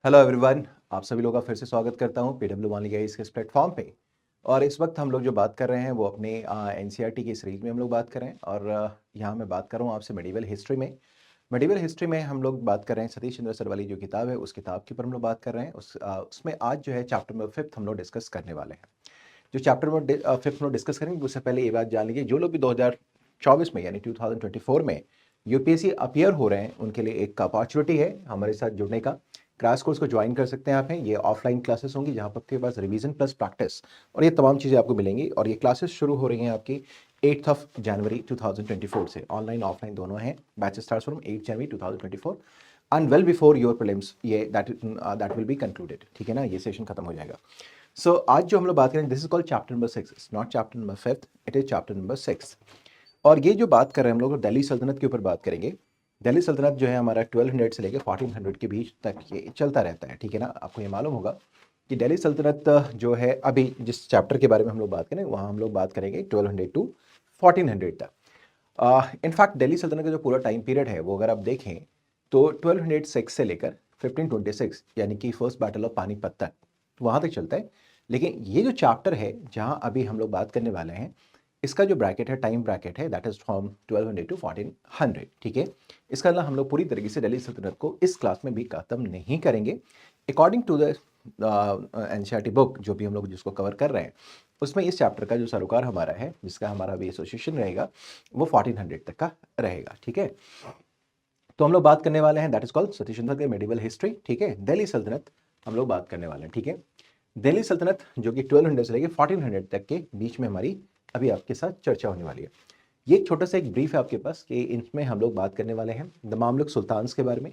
Hello everyone, आप सभी लोगों का फिर से स्वागत करता हूं पीडब्ल्यू वाली गाइस के इस प्लेटफॉर्म पे। और इस वक्त हम लोग जो बात कर रहे हैं वो अपने एनसीईआरटी की सीरीज में हम लोग बात कर रहे हैं। और यहाँ मैं बात कर रहा हूँ आपसे मेडिवल हिस्ट्री में। मेडिवल हिस्ट्री में हम लोग बात कर रहे हैं सतीश चंद्र सर वाली जो किताब है उस किताब के ऊपर हम लोग बात कर रहे हैं। उसमें आज जो है चैप्टर नंबर 5 हम लोग डिस्कस करने वाले हैं। जो चैप्टर नंबर 5 हम लोग डिस्कस करेंगे उससे पहले ये बात जान लीजिए, जो लोग भी 2024 में यानी 2024 में यूपीएससी अपीयर हो रहे हैं उनके लिए एक अपॉर्चुनिटी है हमारे साथ जुड़ने का। क्रैश कोर्स को ज्वाइन कर सकते हैं आप। हैं ये ऑफलाइन क्लासेस होंगी जहां पर आपके पास रिवीजन प्लस प्रैक्टिस और ये तमाम चीज़ें आपको मिलेंगी। और ये क्लासेस शुरू हो रही हैं आपकी 8 जनवरी 2024 से। ऑनलाइन ऑफलाइन दोनों हैं। Batch start from 8 January 2024 and well before your prelims ये दैट विल बी कंक्लूडेड। ठीक है ना, ये सेशन खत्म हो जाएगा। सो आज जो हम लोग बात करेंगे this is called chapter number 6, it's not chapter number 5, it is chapter number 6। और ये जो बात कर रहे हैं हम लोग दिल्ली सल्तनत के ऊपर बात करेंगे। दिल्ली सल्तनत जो है हमारा 1200 से लेकर 1400 के बीच तक ये चलता रहता है। ठीक है ना, आपको ये मालूम होगा कि दिल्ली सल्तनत जो है अभी जिस चैप्टर के बारे में हम लोग बात करें वहाँ हम लोग बात करेंगे 1200 टू 1400 तक। इनफैक्ट दिल्ली सल्तनत का जो पूरा टाइम पीरियड है वो अगर आप देखें तो 1206 से लेकर 1526 यानी कि फर्स्ट बैटल ऑफ पानीपत तक वहाँ तक चलता है। लेकिन ये जो चैप्टर है जहाँ अभी हम लोग बात करने वाले हैं इसका जो ब्रैकेट है, टाइम ब्रैकेट है, दैट इज फ्रॉम 1200 टू 1400। ठीक है, इसका अलावा हम लोग पूरी तरीके से दिल्ली सल्तनत को इस क्लास में भी खत्म नहीं करेंगे। According to the NCERT book जो भी हम लोग जिसको कवर कर रहे हैं उसमें इस चैप्टर का जो सरोकार हमारा है जिसका हमारा भी एसोसिएशन रहेगा वो 1400 तक का रहेगा। ठीक है, तो हम लोग बात करने वाले हैं that is called Satish Chandra के मेडिवल हिस्ट्री। ठीक है, दिल्ली सल्तनत हम लोग बात करने वाले हैं। ठीक है, दिल्ली सल्तनत जो कि 1200 से लेकर 1400 तक के बीच में हमारी अभी आपके साथ चर्चा होने वाली है। ये एक छोटा सा एक ब्रीफ है आपके पास कि इसमें हम लोग बात करने वाले हैं द मामलुक सुल्तान्स के बारे में।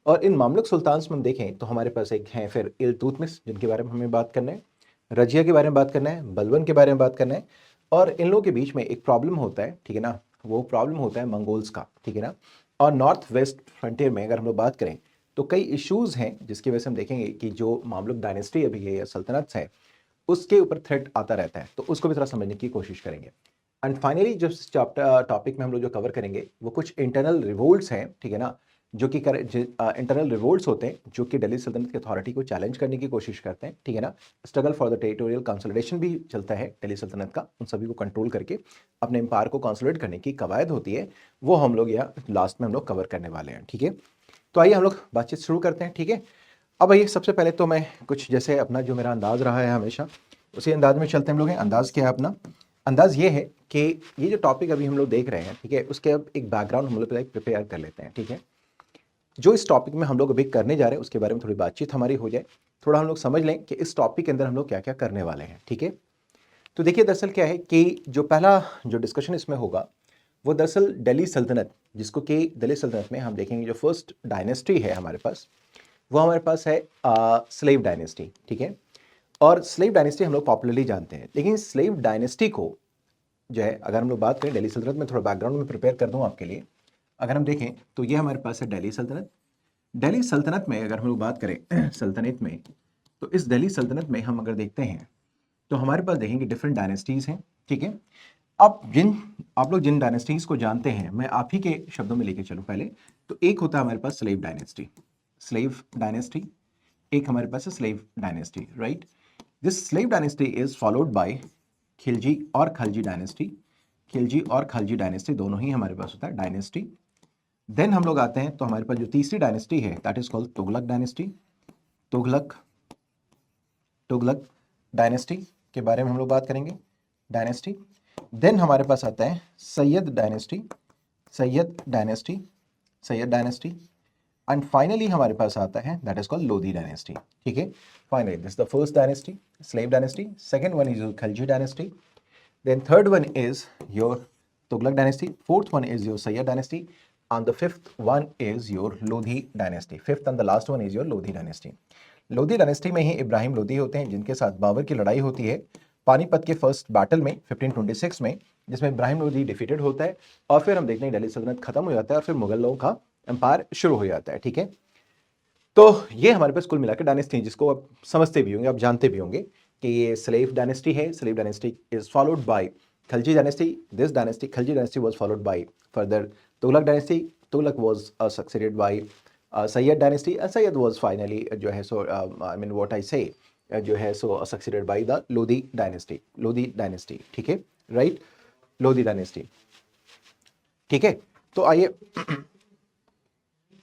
और इन मामलुक सुल्तान्स में हम देखें तो हमारे पास एक हैं फिर इल्तुतमिश जिनके बारे में हमें बात करना है, रजिया के बारे में बात करना है, बलबन के बारे में बात करना है। और इन लोगों के बीच में एक प्रॉब्लम होता है, ठीक है ना, वो प्रॉब्लम होता है मंगोल्स का। ठीक है ना, और नॉर्थ वेस्ट फ्रंटियर में अगर हम लोग बात करें तो कई इश्यूज हैं जिसकी वजह से हम देखेंगे कि जो मामलुक डायनेस्टी अभी है या सल्तनत है उसके ऊपर थ्रेट आता रहता है, तो उसको भी थोड़ा समझने की कोशिश करेंगे। एंड फाइनली जो चैप्टर टॉपिक में हम लोग जो कवर करेंगे वो कुछ इंटरनल रिवोल्ट्स हैं। ठीक है ना, जो कि इंटरनल रिवोल्ट्स होते हैं जो कि दिल्ली सल्तनत की अथॉरिटी को चैलेंज करने की कोशिश करते हैं। ठीक है ना, struggle for the territorial consolidation भी चलता है दिल्ली सल्तनत का, उन सभी को कंट्रोल करके अपने एम्पायर को कंसोलिडेट करने की कवायद होती है, वो हम लोग यहाँ लास्ट में हम लोग कवर करने वाले हैं। ठीक है, तो आइए हम लोग बातचीत शुरू करते हैं। ठीक है, अब आइए सबसे पहले तो मैं कुछ जैसे अपना जो मेरा अंदाज रहा है हमेशा उसी अंदाज में चलते हैं हम लोग हैं। अंदाज क्या है अपना? अंदाज ये है कि ये जो टॉपिक अभी हम लोग देख रहे हैं, ठीक है, उसके अब एक बैकग्राउंड हम लोग पहले प्रिपेयर कर लेते हैं। ठीक है, जो इस टॉपिक में हम लोग अभी करने जा रहे हैं उसके बारे में थोड़ी बातचीत हमारी हो जाए, थोड़ा हम लोग समझ लें कि इस टॉपिक के अंदर हम लोग क्या क्या करने वाले हैं। ठीक है, तो देखिए दरअसल क्या है कि जो पहला जो डिस्कशन इसमें होगा वो दरअसल दिल्ली सल्तनत, जिसको कि दिल्ली सल्तनत में हम देखेंगे जो फर्स्ट डायनेस्टी है हमारे पास वो हमारे पास है स्लेव डायनेस्टी। ठीक है, और स्लेव डायनेस्टी हम लोग पॉपुलरली जानते हैं, लेकिन स्लेव डायनेस्टी को जो है अगर हम लोग बात करें दिल्ली सल्तनत में, थोड़ा बैकग्राउंड में प्रिपेयर कर दूं आपके लिए। अगर हम देखें तो ये हमारे पास है दिल्ली सल्तनत। दिल्ली सल्तनत में अगर हम लोग बात करें सल्तनत में, तो इस दिल्ली सल्तनत में हम अगर देखते हैं तो हमारे पास देखेंगे डिफरेंट डायनेस्टीज हैं। ठीक है, अब आप लोग जिन डायनेस्टीज को जानते हैं मैं आप ही के शब्दों में लेके चलूं पहले, तो एक होता है हमारे पास स्लेव डायनेस्टी। स्लेव डायनेस्टी एक हमारे पास है slave dynasty, right. This slave dynasty is followed bye Khilji और खलजी डायनेस्टी। खिलजी और खलजी डायनेस्टी दोनों ही हमारे पास होता है डायनेस्टी। देन हम लोग आते हैं तो हमारे पास जो तीसरी डायनेस्टी है that is called Tughlaq dynasty. Tughlaq Tughlaq dynasty के बारे में हम लोग बात करेंगे, डायनेस्टी। देन हमारे पास आता है Syed dynasty. Syed dynasty, Syed dynasty. And finally हमारे पास आता है that is called Lodi dynasty. ठीक है, finally this the first dynasty slave dynasty, second one is your Khalji dynasty, then third one is your Tughlaq dynasty, fourth one is your Syed dynasty, and the fifth one is your Lodi dynasty. Fifth and the last one is your Lodi dynasty. Lodhi dynasty में ही इब्राहिम लोधी होते हैं जिनके साथ बाबर की लड़ाई होती है पानीपत के फर्स्ट बैटल में 1526 में, जिसमें इब्राहिम लोधी डिफीटेड होता है। और फिर हम देखते हैं दिल्ली सल्तनत खत्म हो जाता है और फिर मुगल लोगों का एम्पायर शुरू हो जाता है। ठीक है, तो ये हमारे पास कुल मिलाकर डायनेस्टी जिसको आप समझते भी होंगे, आप जानते भी होंगे कि ये स्लेव डायनेस्टी है। Slave dynasty is followed by Khalji dynasty. This dynasty Khalji dynasty was followed by further Tughlaq dynasty. Tughlaq was succeeded by Syed dynasty, Syed was finally जो है सो आई मीन व्हाट आई से जो है so succeeded by the Lodhi dynasty, Lodhi dynasty, ठीक है, right, Lodhi dynasty, ठीक है। तो आइए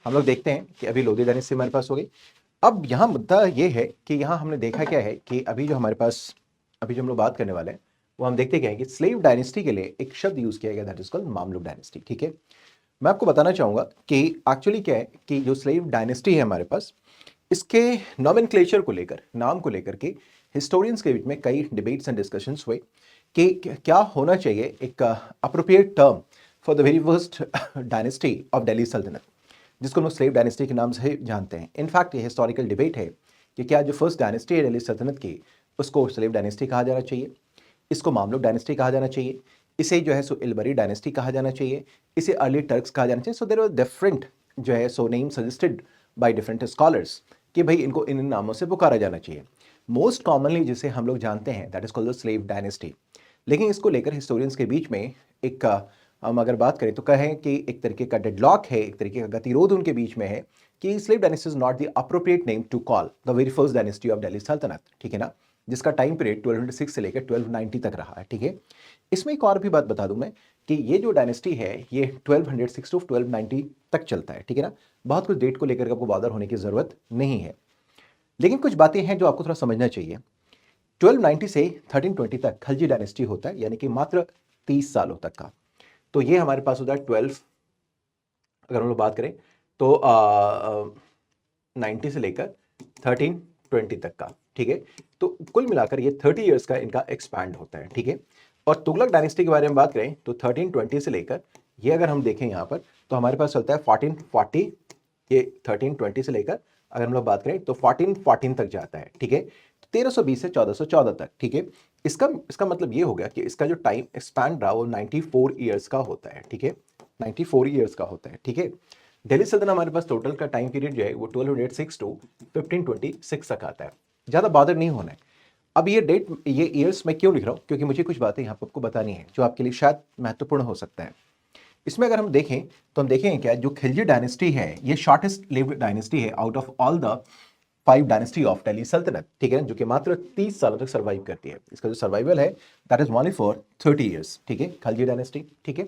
हम लोग देखते हैं कि अभी लोधी डायनेस्टी हमारे पास हो गई। अब यहाँ मुद्दा ये है कि यहाँ हमने देखा क्या है कि अभी जो हमारे पास अभी जो हम लोग बात करने वाले हैं वो हम देखते क्या है कि स्लेव डायनेस्टी के लिए एक शब्द यूज किया गया, that is called Mamluk dynasty, ठीक है। मैं आपको बताना चाहूंगा कि एक्चुअली क्या है कि जो स्लेव डायनेस्टी है हमारे पास, इसके नॉमेनक्लेचर को लेकर, नाम को लेकर के हिस्टोरियंस के बीच में कई डिबेट्स एंड डिस्कशंस हुए कि क्या होना चाहिए एक appropriate term for the very first dynasty of Delhi सल्तनत, जिसको हम स्लेव डायनेस्टी के नाम से जानते हैं। इनफैक्ट ये हिस्टोरिकल डिबेट है कि क्या जो फर्स्ट डायनेस्टी है दिल्ली सल्तनत की, उसको स्लेव डायनेस्टी कहा जाना चाहिए, इसको मामलुक डायनेस्टी कहा जाना चाहिए, इसे जो है सो इलबरी डायनेस्टी कहा जाना चाहिए, इसे अर्ली टर्क्स कहा जाना चाहिए। सो देयर आर डिफरेंट जो है so name suggested by different scholars कि भाई इनको इन नामों से पुकारा जाना चाहिए। मोस्ट कॉमनली जिसे हम लोग जानते हैं that is called the slave dynasty. लेकिन इसको लेकर हिस्टोरियंस के बीच में एक हम अगर बात करें तो कहें कि एक तरीके का डेडलॉक है, एक तरीके का गतिरोध उनके बीच में है कि slave dynasty is not the appropriate name to call the very first dynasty of Delhi sultanate, ठीक है ना, जिसका टाइम पीरियड 1206 से लेकर 1290 तक रहा है, ठीक है। इसमें एक और भी बात बता दूं मैं कि ये जो डायनेस्टी है ये 1206 टू 1290 तक चलता है, ठीक है ना। बहुत कुछ डेट को लेकर आपको बॉदर होने की जरूरत नहीं है, लेकिन कुछ बातें हैं जो आपको थोड़ा समझना चाहिए। 1290 से 1320 तक खलजी डायनेस्टी होता है, यानी कि मात्र 30 सालों तक का। तो ये हमारे पास होता है 12, अगर हम लोग बात करें तो 90 से लेकर 1320 तक का, ठीक है। तो कुल मिलाकर ये 30 इयर्स का इनका एक्सपैंड होता है, ठीक है। और तुगलक डायनेस्टी के बारे में बात करें तो 1320 से लेकर ये अगर हम देखें यहाँ पर तो हमारे पास चलता है 1440, ये 1320 से लेकर अगर हम लोग बात करें तो 1414 तक जाता है, ठीक है। 1320 से 1414 तक, ठीक है। इसका इसका मतलब ये हो गया कि इसका जो टाइम एक्सपैंड रहा वो 94 इयर्स का होता है, ठीक है, 94 इयर्स का होता है, ठीक है। दिल्ली सल्तनत हमारे पास टोटल का टाइम पीरियड जो है वो 1206 टू 1526 तक आता है, ज़्यादा बॉदर नहीं होना है। अब ये डेट, ये ईयर्स मैं क्यों लिख रहा हूँ, क्योंकि मुझे कुछ बातें यहाँ पर आपको बतानी है जो आपके लिए शायद महत्वपूर्ण हो सकता है। इसमें अगर हम देखें तो हम देखेंगे क्या जो खिलजी डायनेस्टी है ये शॉर्टेस्ट लिव्ड डायनेस्टी है out of all the 5 dynasty of Delhi sultanate, ठीक है, जो कि मात्र 30 सालों तक सर्वाइव करती है। इसका जो सर्वाइवल है that is only for 30 years, ठीक है, खिलजी डायनेस्टी, ठीक है।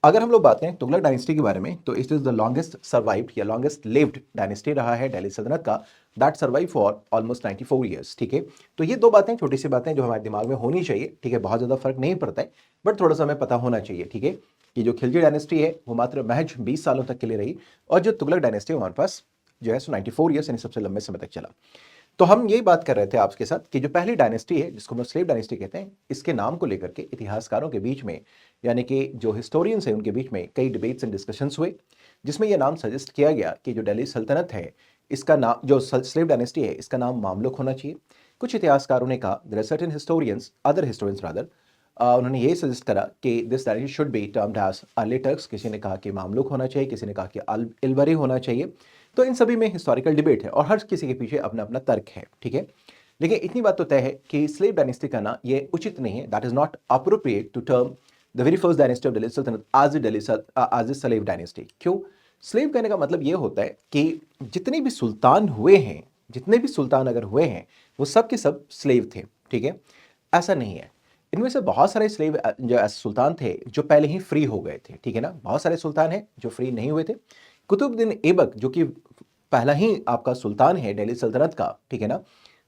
अगर हम लोग बात करें तुगलक डायनेस्टी के बारे में तो it is the longest survived या लॉन्गेस्ट लिव्ड डायनेस्टी रहा है दिल्ली सल्तनत का, that survive for almost 94 years, ठीक है। तो ये दो बातें, छोटी सी बातें जो हमारे दिमाग में होनी चाहिए, ठीक है, बहुत ज़्यादा फर्क नहीं पड़ता है, बट थोड़ा सा हमें पता होना चाहिए, ठीक है, कि जो खिलजी डायनेस्टी है वो मात्र महज 20 सालों तक के लिए रही, और जो तुगलक डायनेस्टी है हमारे पास जो है सो 94 ईयर्स यानी सबसे लंबे समय तक चला। तो हम यही बात कर रहे थे आपके साथ कि जो पहली डायनेस्टी है जिसको हम स्लेव डायनेस्टी कहते हैं, इसके नाम को लेकर के इतिहासकारों के बीच में, यानी कि जो हिस्टोरियंस हैं उनके बीच में कई डिबेट्स एंड डिस्कशंस हुए, जिसमें यह नाम सजेस्ट किया गया कि जो दिल्ली सल्तनत है इसका नाम, जो स्लेव डायनेस्टी है इसका नाम मामलुक होना चाहिए। कुछ इतिहासकारों ने कहा, there are certain historians, other historians rather, उन्होंने ये सजेस्ट करा कि this dynasty should be termed as early Turks, किसी ने कहा कि मामलुक होना चाहिए, किसी ने कहा कि इल्बरी होना चाहिए। तो इन सभी में हिस्टोरिकल डिबेट है और हर किसी के पीछे अपना अपना तर्क है, ठीक है। लेकिन इतनी बात तो तय है कि स्लेव डायनेस्टी का ना ये उचित नहीं है, that is not appropriate to term the very first dynasty of Delhi sultanate as slave dynasty. क्यों? स्लेव कहने का मतलब ये होता है कि जितने भी सुल्तान हुए हैं, जितने भी सुल्तान अगर हुए हैं वो सब के सब स्लेव थे, ठीक है। ऐसा नहीं है, इनमें से बहुत सारे स्लेव जो ऐसे सुल्तान थे जो पहले ही फ्री हो गए थे, ठीक है ना। बहुत सारे सुल्तान हैं जो फ्री नहीं हुए थे। कुतुबुद्दीन ऐबक जो कि पहला ही आपका सुल्तान है दिल्ली सल्तनत का, ठीक है ना,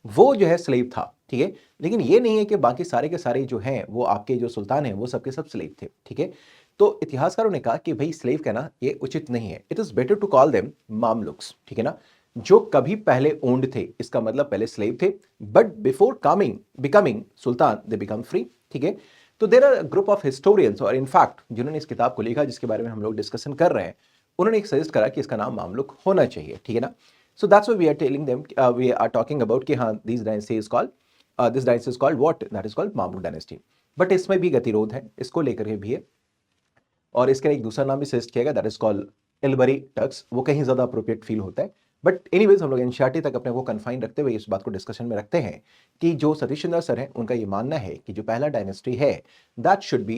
वो जो है स्लेव था, ठीक है। लेकिन ये नहीं है कि बाकी सारे के सारे जो हैं वो आपके जो सुल्तान हैं वो सबके सब स्लेव थे, ठीक है। तो इतिहासकारों ने कहा कि भाई स्लेव कहना ये उचित नहीं है, it is better to call them Mamluks, ठीक है ना, जो कभी पहले ओन्ड थे, इसका मतलब पहले स्लेव थे, but before coming becoming sultan they become free, ठीक है। तो there are group of historians और इनफैक्ट जिन्होंने इस किताब को लिखा जिसके बारे में हम लोग डिस्कशन कर रहे हैं, उन्होंने एक सजेस्ट करा कि इसका नाम मामलुक होना चाहिए, ठीक है ना। So that's why we are telling them, we are talking about कि हाँ this dynasty is called this dynasty is called what, that is called Mamluk dynasty. But इसमें भी गतिरोध है, इसको लेकर के भी है, और इसका एक दूसरा नाम भी सजेस्ट किया गया that is called Ilbari Turks, वो कहीं ज्यादा अप्रोप्रिएट फील होता है। बट एनीवेज हम लोग एनसीईआरटी तक अपने को कन्फाइन रखते हुए इस बात को डिस्कशन में रखते हैं कि जो सतीश चंद्र सर हैं उनका ये मानना है कि जो पहला डायनेस्टी है that should be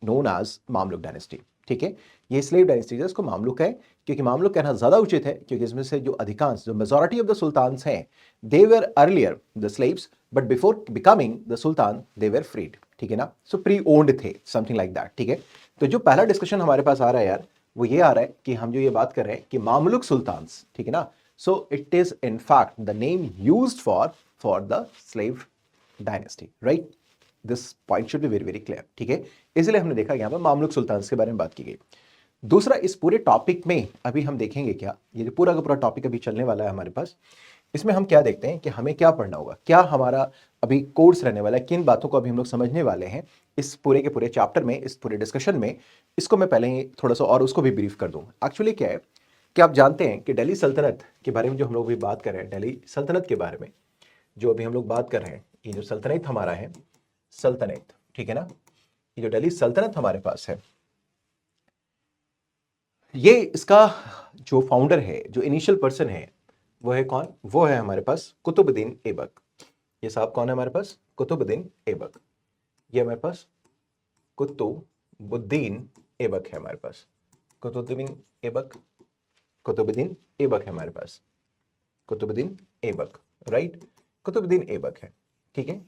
known as Mamluk dynasty, ठीक है। ये स्लेव डायनेस्टी है, इसको मामलुक है, क्योंकि मामलुक कहना ज़्यादा उचित है, क्योंकि इसमें से जो अधिकांश, जो मेजॉरिटी ऑफ द सुल्तान्स हैं, they were earlier the slaves, but before becoming the sultan they were freed, ठीक है ना। सो प्री ओन्ड थे, समथिंग लाइक दैट, ठीक है। तो जो पहला डिस्कशन हमारे पास आ रहा है यार, वो ये आ रहा है कि हम जो ये बात कर रहे हैं कि मामलुक सुल्तान्स, ठीक है ना, so it is in fact the name used for the slave dynasty, right. This point should be very very clear, ठीक है। इसलिए हमने देखा यहाँ पर मामलुक सुल्तान्स के बारे में बात की गई। दूसरा, इस पूरे टॉपिक में अभी हम देखेंगे क्या, ये जो पूरा का पूरा टॉपिक अभी चलने वाला है हमारे पास, इसमें हम क्या देखते हैं कि हमें क्या पढ़ना होगा, क्या हमारा अभी कोर्स रहने वाला है, किन बातों को अभी हम लोग समझने वाले हैं इस पूरे के पूरे चैप्टर में, इस पूरे डिस्कशन में। इसको मैं पहले ही थोड़ा सा और उसको भी ब्रीफ कर दूं। एक्चुअली क्या है कि आप जानते हैं कि दिल्ली सल्तनत के बारे में जो हम लोग अभी बात कर रहे हैं, दिल्ली सल्तनत के बारे में जो अभी हम लोग बात कर रहे हैं, ये जो सल्तनत हमारा है, सल्तनत, ठीक है ना, ये जो दिल्ली सल्तनत हमारे पास है, ये इसका जो फाउंडर है, जो इनिशियल पर्सन है, वो है कौन? वो है हमारे पास कुतुबुद्दीन ऐबक। ये साहब कौन है हमारे पास? कुतुबुद्दीन ऐबक। ये हमारे पास कुतुबुद्दीन ऐबक है हमारे पास, कुतुबुद्दीन ऐबक, कुतुबुद्दीन ऐबक है हमारे पास, कुतुबुद्दीन ऐबक, राइट, कुतुबुद्दीन ऐबक है, ठीक है।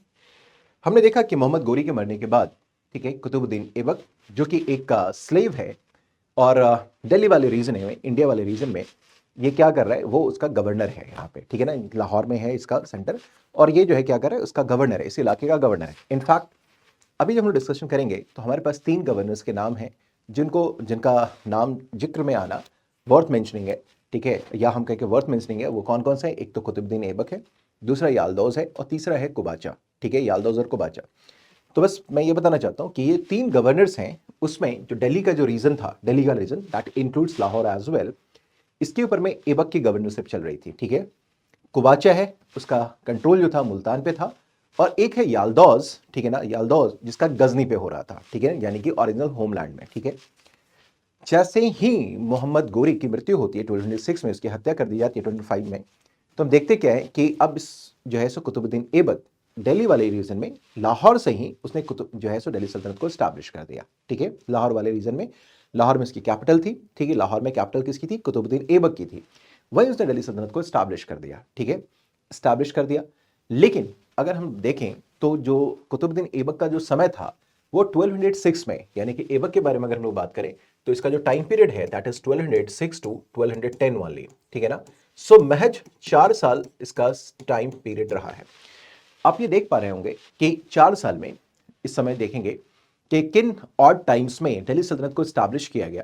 हमने देखा कि मोहम्मद गोरी के मरने के बाद, ठीक है, कुतुबुद्दीन ऐबक जो कि एक स्लेव है और दिल्ली वाले रीजन में, इंडिया वाले रीजन में ये क्या कर रहा है, वो उसका गवर्नर है यहाँ पे, ठीक है ना, लाहौर में है इसका सेंटर, और ये जो है क्या कर रहा है, उसका गवर्नर है, इस इलाके का गवर्नर है। इनफैक्ट अभी जब हम डिस्कशन करेंगे तो हमारे पास 3 गवर्नर्स के नाम हैं जिनका नाम जिक्र में आना वर्थ मेंशनिंग है, ठीक है, या हम कहें कि वर्थ मेंशनिंग है। वो कौन कौन से हैं? एक तो कुतुबुद्दीन ऐबक है, दूसरा यालदौज है, और तीसरा है कुबाचा, ठीक है, यालदौज और कुबाचा। तो बस मैं ये बताना चाहता हूँ कि ये 3 गवर्नर्स हैं, उसमें जो दिल्ली का जो रीजन था, दिल्ली का region that includes Lahore as well, इसके ऊपर में ऐबक की गवर्नरशिप चल रही थी, ठीक है। कुबाचा है, उसका कंट्रोल जो था मुल्तान पे था, और एक है यालदौज, ठीक है ना, यालदौज जिसका गजनी पे हो रहा था, ठीक है, यानी कि ओरिजिनल होमलैंड में, ठीक है। जैसे ही मोहम्मद गोरी की मृत्यु होती है 1206 में, उसकी हत्या कर दी जाती है 25 में, तो हम देखते क्या है कि अब जो है सो कुतुबुद्दीन ऐबक दिल्ली वाले रीजन में, लाहौर से ही उसने कुतुब जो है सो दिल्ली सल्तनत को स्टैब्लिश कर दिया, ठीक है, लाहौर वाले रीजन में। लाहौर में उसकी कैपिटल थी, ठीक है, लाहौर में कैपिटल किसकी थी? कुतुबुद्दीन ऐबक की थी। वही उसने दिल्ली सल्तनत को स्टैब्लिश कर दिया, ठीक है, स्टैब्लिश कर दिया। लेकिन अगर हम देखें तो जो कुतुबुद्दीन ऐबक का जो समय था वो 1206 में, यानी कि ऐबक के बारे में अगर हम लोग बात करें तो इसका जो टाइम पीरियड है दैट इज 1206 टू 1210 वाली, ठीक है ना। सो महज 4 साल इसका टाइम पीरियड रहा है। आप ये देख पा रहे होंगे कि 4 साल में, इस समय देखेंगे कि किन ऑड टाइम्स में दिल्ली सल्तनत को स्टैब्लिश किया गया।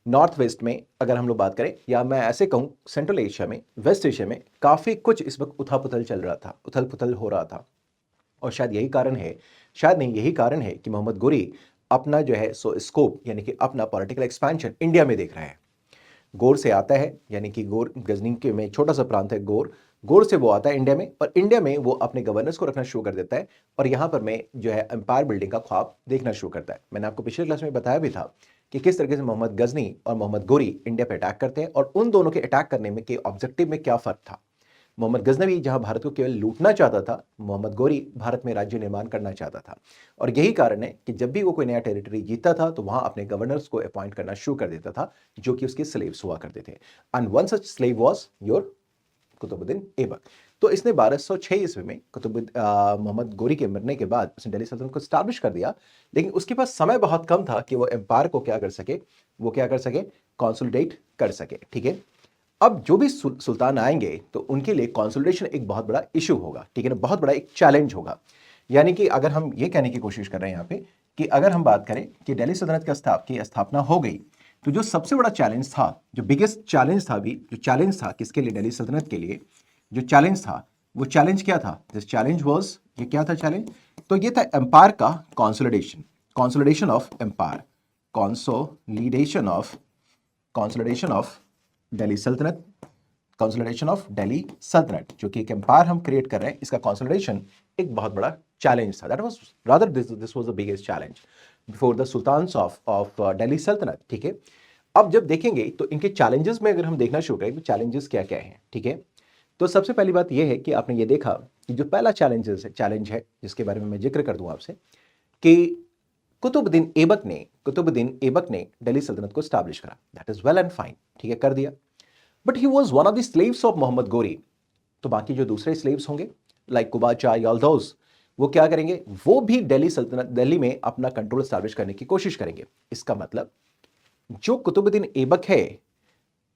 नॉर्थ वेस्ट में अगर हम लोग बात करें, या मैं ऐसे कहूं सेंट्रल एशिया में, वेस्ट एशिया में काफी कुछ इस वक्त उथल पुथल चल रहा था, उथल पुथल हो रहा था। और शायद यही कारण है, शायद नहीं, यही कारण है कि मोहम्मद गोरी अपना जो है सो स्कोप, यानी कि अपना पॉलिटिकल एक्सपेंशन इंडिया में देख रहे हैं। गोर से आता है, यानी कि गोर गजनी के में छोटा सा प्रांत है गोर, गोर से वो आता है इंडिया में, और इंडिया में वो अपने गवर्नर्स को रखना शुरू कर देता है, और यहाँ पर मैं जो है एम्पायर बिल्डिंग का ख्वाब देखना शुरू करता है। मैंने आपको पिछले क्लास में बताया भी था कि किस तरीके से मोहम्मद गजनी और मोहम्मद गोरी इंडिया पे अटैक करते हैं, और उन दोनों के अटैक करने में के ऑब्जेक्टिव में क्या फर्क था। मोहम्मद गजनवी जहां भारत को केवल लूटना चाहता था, मोहम्मद गोरी भारत में राज्य निर्माण करना चाहता था। और यही कारण है कि जब भी वो कोई नया टेरिटरी जीतता था तो वहां अपने गवर्नर्स को अपॉइंट करना शुरू कर देता था, जो कि उसके स्लेव्स हुआ करते थे। And one such slave was your Qutbuddin Aibak. तो इसने 1206 ईस्वी में मोहम्मद गोरी के मरने के बाद उसने दिल्ली सल्तनत को स्टैब्लिश कर दिया, लेकिन उसके पास समय बहुत कम था कि वो एम्पायर को क्या कर सके, वो क्या कर सके, कंसोलिडेट कर सके, ठीक है। अब जो भी सुल्तान आएंगे तो उनके लिए कंसोलिडेशन एक बहुत बड़ा इशू होगा, ठीक है ना, बहुत बड़ा एक चैलेंज होगा। यानी कि अगर हम ये कहने की कोशिश कर रहे हैं यहाँ पे कि अगर हम बात करें कि दिल्ली सल्तनत की स्थापना हो गई, तो जो सबसे बड़ा चैलेंज था, जो बिगेस्ट चैलेंज था, भी जो चैलेंज था किसके लिए, दिल्ली सल्तनत के लिए, जो चैलेंज था वो चैलेंज क्या था? दिस चैलेंज वाज, ये क्या था चैलेंज? तो ये था एम्पायर का consolidation, consolidation of empire, consolidation of Delhi sultanate, consolidation of Delhi सल्तनत, जो कि एक एम्पायर हम क्रिएट कर रहे हैं, इसका कंसोलिडेशन एक बहुत बड़ा चैलेंज था। That was rather this was the biggest challenge before the sultans of Delhi sultanate, ठीक है। अब जब देखेंगे तो इनके चैलेंजेस में अगर हम देखना शुरू करें तो चैलेंजेस क्या क्या हैं, ठीक है। तो सबसे पहली बात यह है कि आपने ये देखा कि जो पहला चैलेंज है जिसके बारे में मैं जिक्र कर दूं आपसे, कि कुतुबुद्दीन ऐबक ने दिल्ली सल्तनत को स्टैब्लिश करा, that is well and fine, ठीक है, कर दिया। But he was one of the slaves of Mohammad Ghori. तो बाकी जो दूसरे स्लेव्स होंगे लाइक कुबाचा, याल्दौस, वो क्या करेंगे, वो भी दिल्ली में अपना कंट्रोल स्टैब्लिश करने की कोशिश करेंगे। इसका मतलब जो कुतुबुद्दीन ऐबक है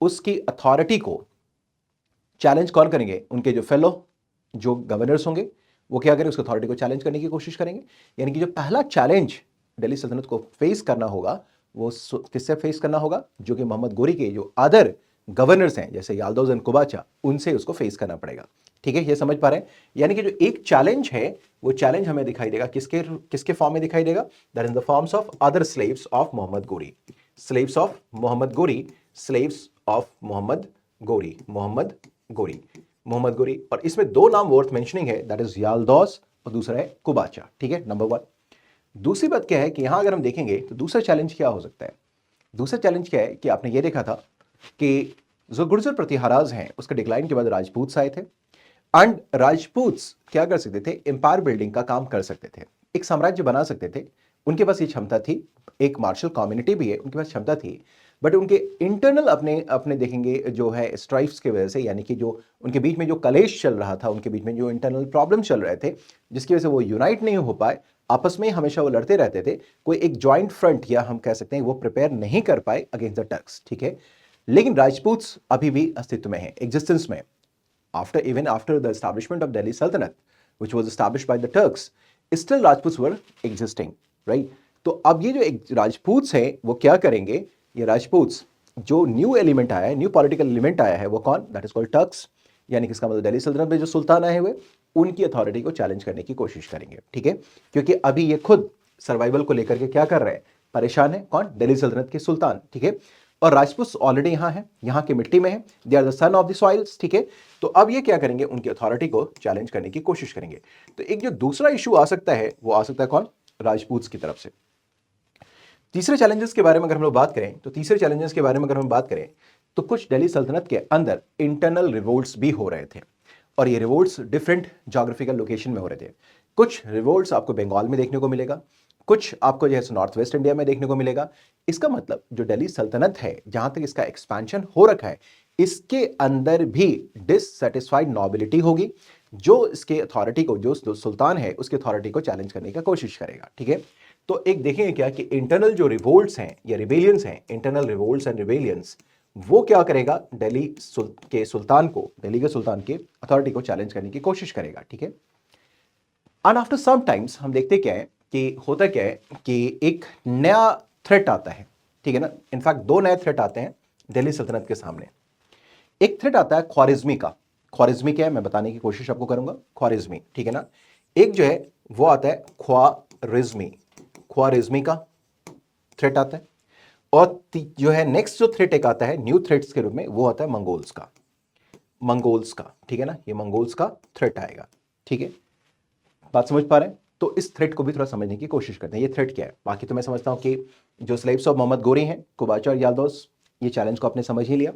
उसकी अथॉरिटी को चैलेंज कौन करेंगे, उनके जो फेलो जो गवर्नर्स होंगे वो क्या करेंगे, उसकी अथॉरिटी को चैलेंज करने की कोशिश करेंगे। यानी कि जो पहला चैलेंज दिल्ली सल्तनत को फेस करना होगा वो किससे फेस करना होगा, जो कि मोहम्मद गोरी के जो अदर गवर्नर्स हैं जैसे याल्दौस एंड कुबाचा, उनसे उसको फेस करना पड़ेगा। ठीक है, ये समझ पा रहे हैं। यानी कि जो एक चैलेंज है वो चैलेंज हमें दिखाई देगा किसके किसके फॉर्म में दिखाई देगा, that is the forms of other slaves of Mohammad Ghori, slaves of Mohammad Ghori, slaves of Mohammad गोरी, मोहम्मद गोरी। और इसमें दो नाम वर्थ मेंशनिंग है, दैट इज याल्दौस और दूसरा है कुबाचा। ठीक है, नंबर 1। दूसरी बात क्या है कि यहां अगर हम देखेंगे तो दूसरा चैलेंज क्या हो सकता है, दूसरा चैलेंज क्या है कि आपने ये देखा था कि जो गुर्जर प्रतिहाराज हैं उसके डिक्लाइन के बाद राजपूत आए थे, एंड राजपूत्स क्या कर सकते थे, एम्पायर बिल्डिंग का काम कर सकते थे, एक साम्राज्य बना सकते थे, उनके पास ये क्षमता थी, एक मार्शल कम्युनिटी भी है, उनके पास क्षमता थी। बट उनके इंटरनल अपने अपने देखेंगे जो है स्ट्राइफ्स की वजह से, यानी कि जो उनके बीच में जो कलेश चल रहा था, उनके बीच में जो इंटरनल प्रॉब्लम चल रहे थे, जिसकी वजह से वो यूनाइट नहीं हो पाए, आपस में हमेशा वो लड़ते रहते थे, कोई एक जॉइंट फ्रंट या हम कह सकते हैं वो प्रिपेयर नहीं कर पाए अगेंस्ट द टर्क्स। ठीक है, लेकिन राजपूत्स अभी भी अस्तित्व में है, एग्जिस्टेंस में। even after the establishment of Delhi Sultanate, which was established by the Turks, still Rajputs were existing, right? तो अब ये जो राजपूत्स हैं वो क्या करेंगे, ये राजपूत्स जो न्यू एलिमेंट आया है, न्यू पॉलिटिकल एलिमेंट आया है, वो कौन, दैट इज कॉल्ड टर्क्स। यानी कि इसका मतलब दिल्ली सल्तनत में जो सुल्तान आए हुए उनकी अथॉरिटी को चैलेंज करने की कोशिश करेंगे। ठीक है, क्योंकि अभी ये खुद सर्वाइवल को लेकर के क्या कर रहे हैं, परेशान है, कौन, दिल्ली सल्तनत के सुल्तान। ठीक है, और राजपूत ऑलरेडी यहां है, यहां की मिट्टी में है, they are the son of the soils. ठीक है, तो अब ये क्या करेंगे, उनकी अथॉरिटी को चैलेंज करने की कोशिश करेंगे। तो एक जो दूसरा इशू आ सकता है वो आ सकता है कौन, राजपूत की तरफ से। तीसरे चैलेंजेस के बारे में अगर हम लोग बात करें तो तीसरे चैलेंजेस के बारे में अगर हम बात करें तो कुछ दिल्ली सल्तनत के अंदर इंटरनल रिवोल्ट्स भी हो रहे थे, और ये रिवोल्ट्स डिफरेंट जोग्राफिकल लोकेशन में हो रहे थे। कुछ रिवोल्ट्स आपको बंगाल में देखने को मिलेगा, कुछ आपको जैसे नॉर्थ वेस्ट इंडिया में देखने को मिलेगा। इसका मतलब जो दिल्ली सल्तनत है, जहां तक इसका एक्सपेंशन हो रखा है, इसके अंदर भी डिससेटिस्फाइड नॉबिलिटी होगी, जो इसके अथॉरिटी को, जो सुल्तान है उसके अथॉरिटी को चैलेंज करने की कोशिश करेगा। ठीक है, तो एक देखेंगे क्या कि इंटरनल जो रिवोल्ट्स हैं या रिबेलियंस हैं, इंटरनल रिवोल्ट्स एंड रिबेलियंस, वो क्या करेगा, दिल्ली के सुल्तान को, दिल्ली के सुल्तान के अथॉरिटी को चैलेंज करने की कोशिश करेगा। ठीक है, एंड आफ्टर सम टाइम्स हम देखते क्या है कि होता क्या है कि एक नया थ्रेट आता है। ठीक है ना, इनफैक्ट दो नए थ्रेट आते हैं दिल्ली सल्तनत के सामने। एक थ्रेट आता है ख्वारिज्मी का। ख्वारिज्मी क्या है मैं बताने की कोशिश आपको करूंगा, ख्वारिज्मी। ठीक है ना, एक जो है वो आता है ख्वारिज्मी का थ्रेट आता है, और जो है नेक्स्ट जो थ्रेट एक आता है न्यू थ्रेट्स के रूप में, वो आता है मंगोल्स का। ठीक है ना, ये मंगोल्स का थ्रेट आएगा। ठीक है, बात समझ पा रहे हैं? तो इस थ्रेट को भी थोड़ा समझने की कोशिश करते हैं, ये थ्रेट क्या है। बाकी तो मैं समझता हूं कि जो स्लेव्स ऑफ मोहम्मद गोरी हैं, कुबाचा और याल्दौस, ये चैलेंज को आपने समझ ही लिया,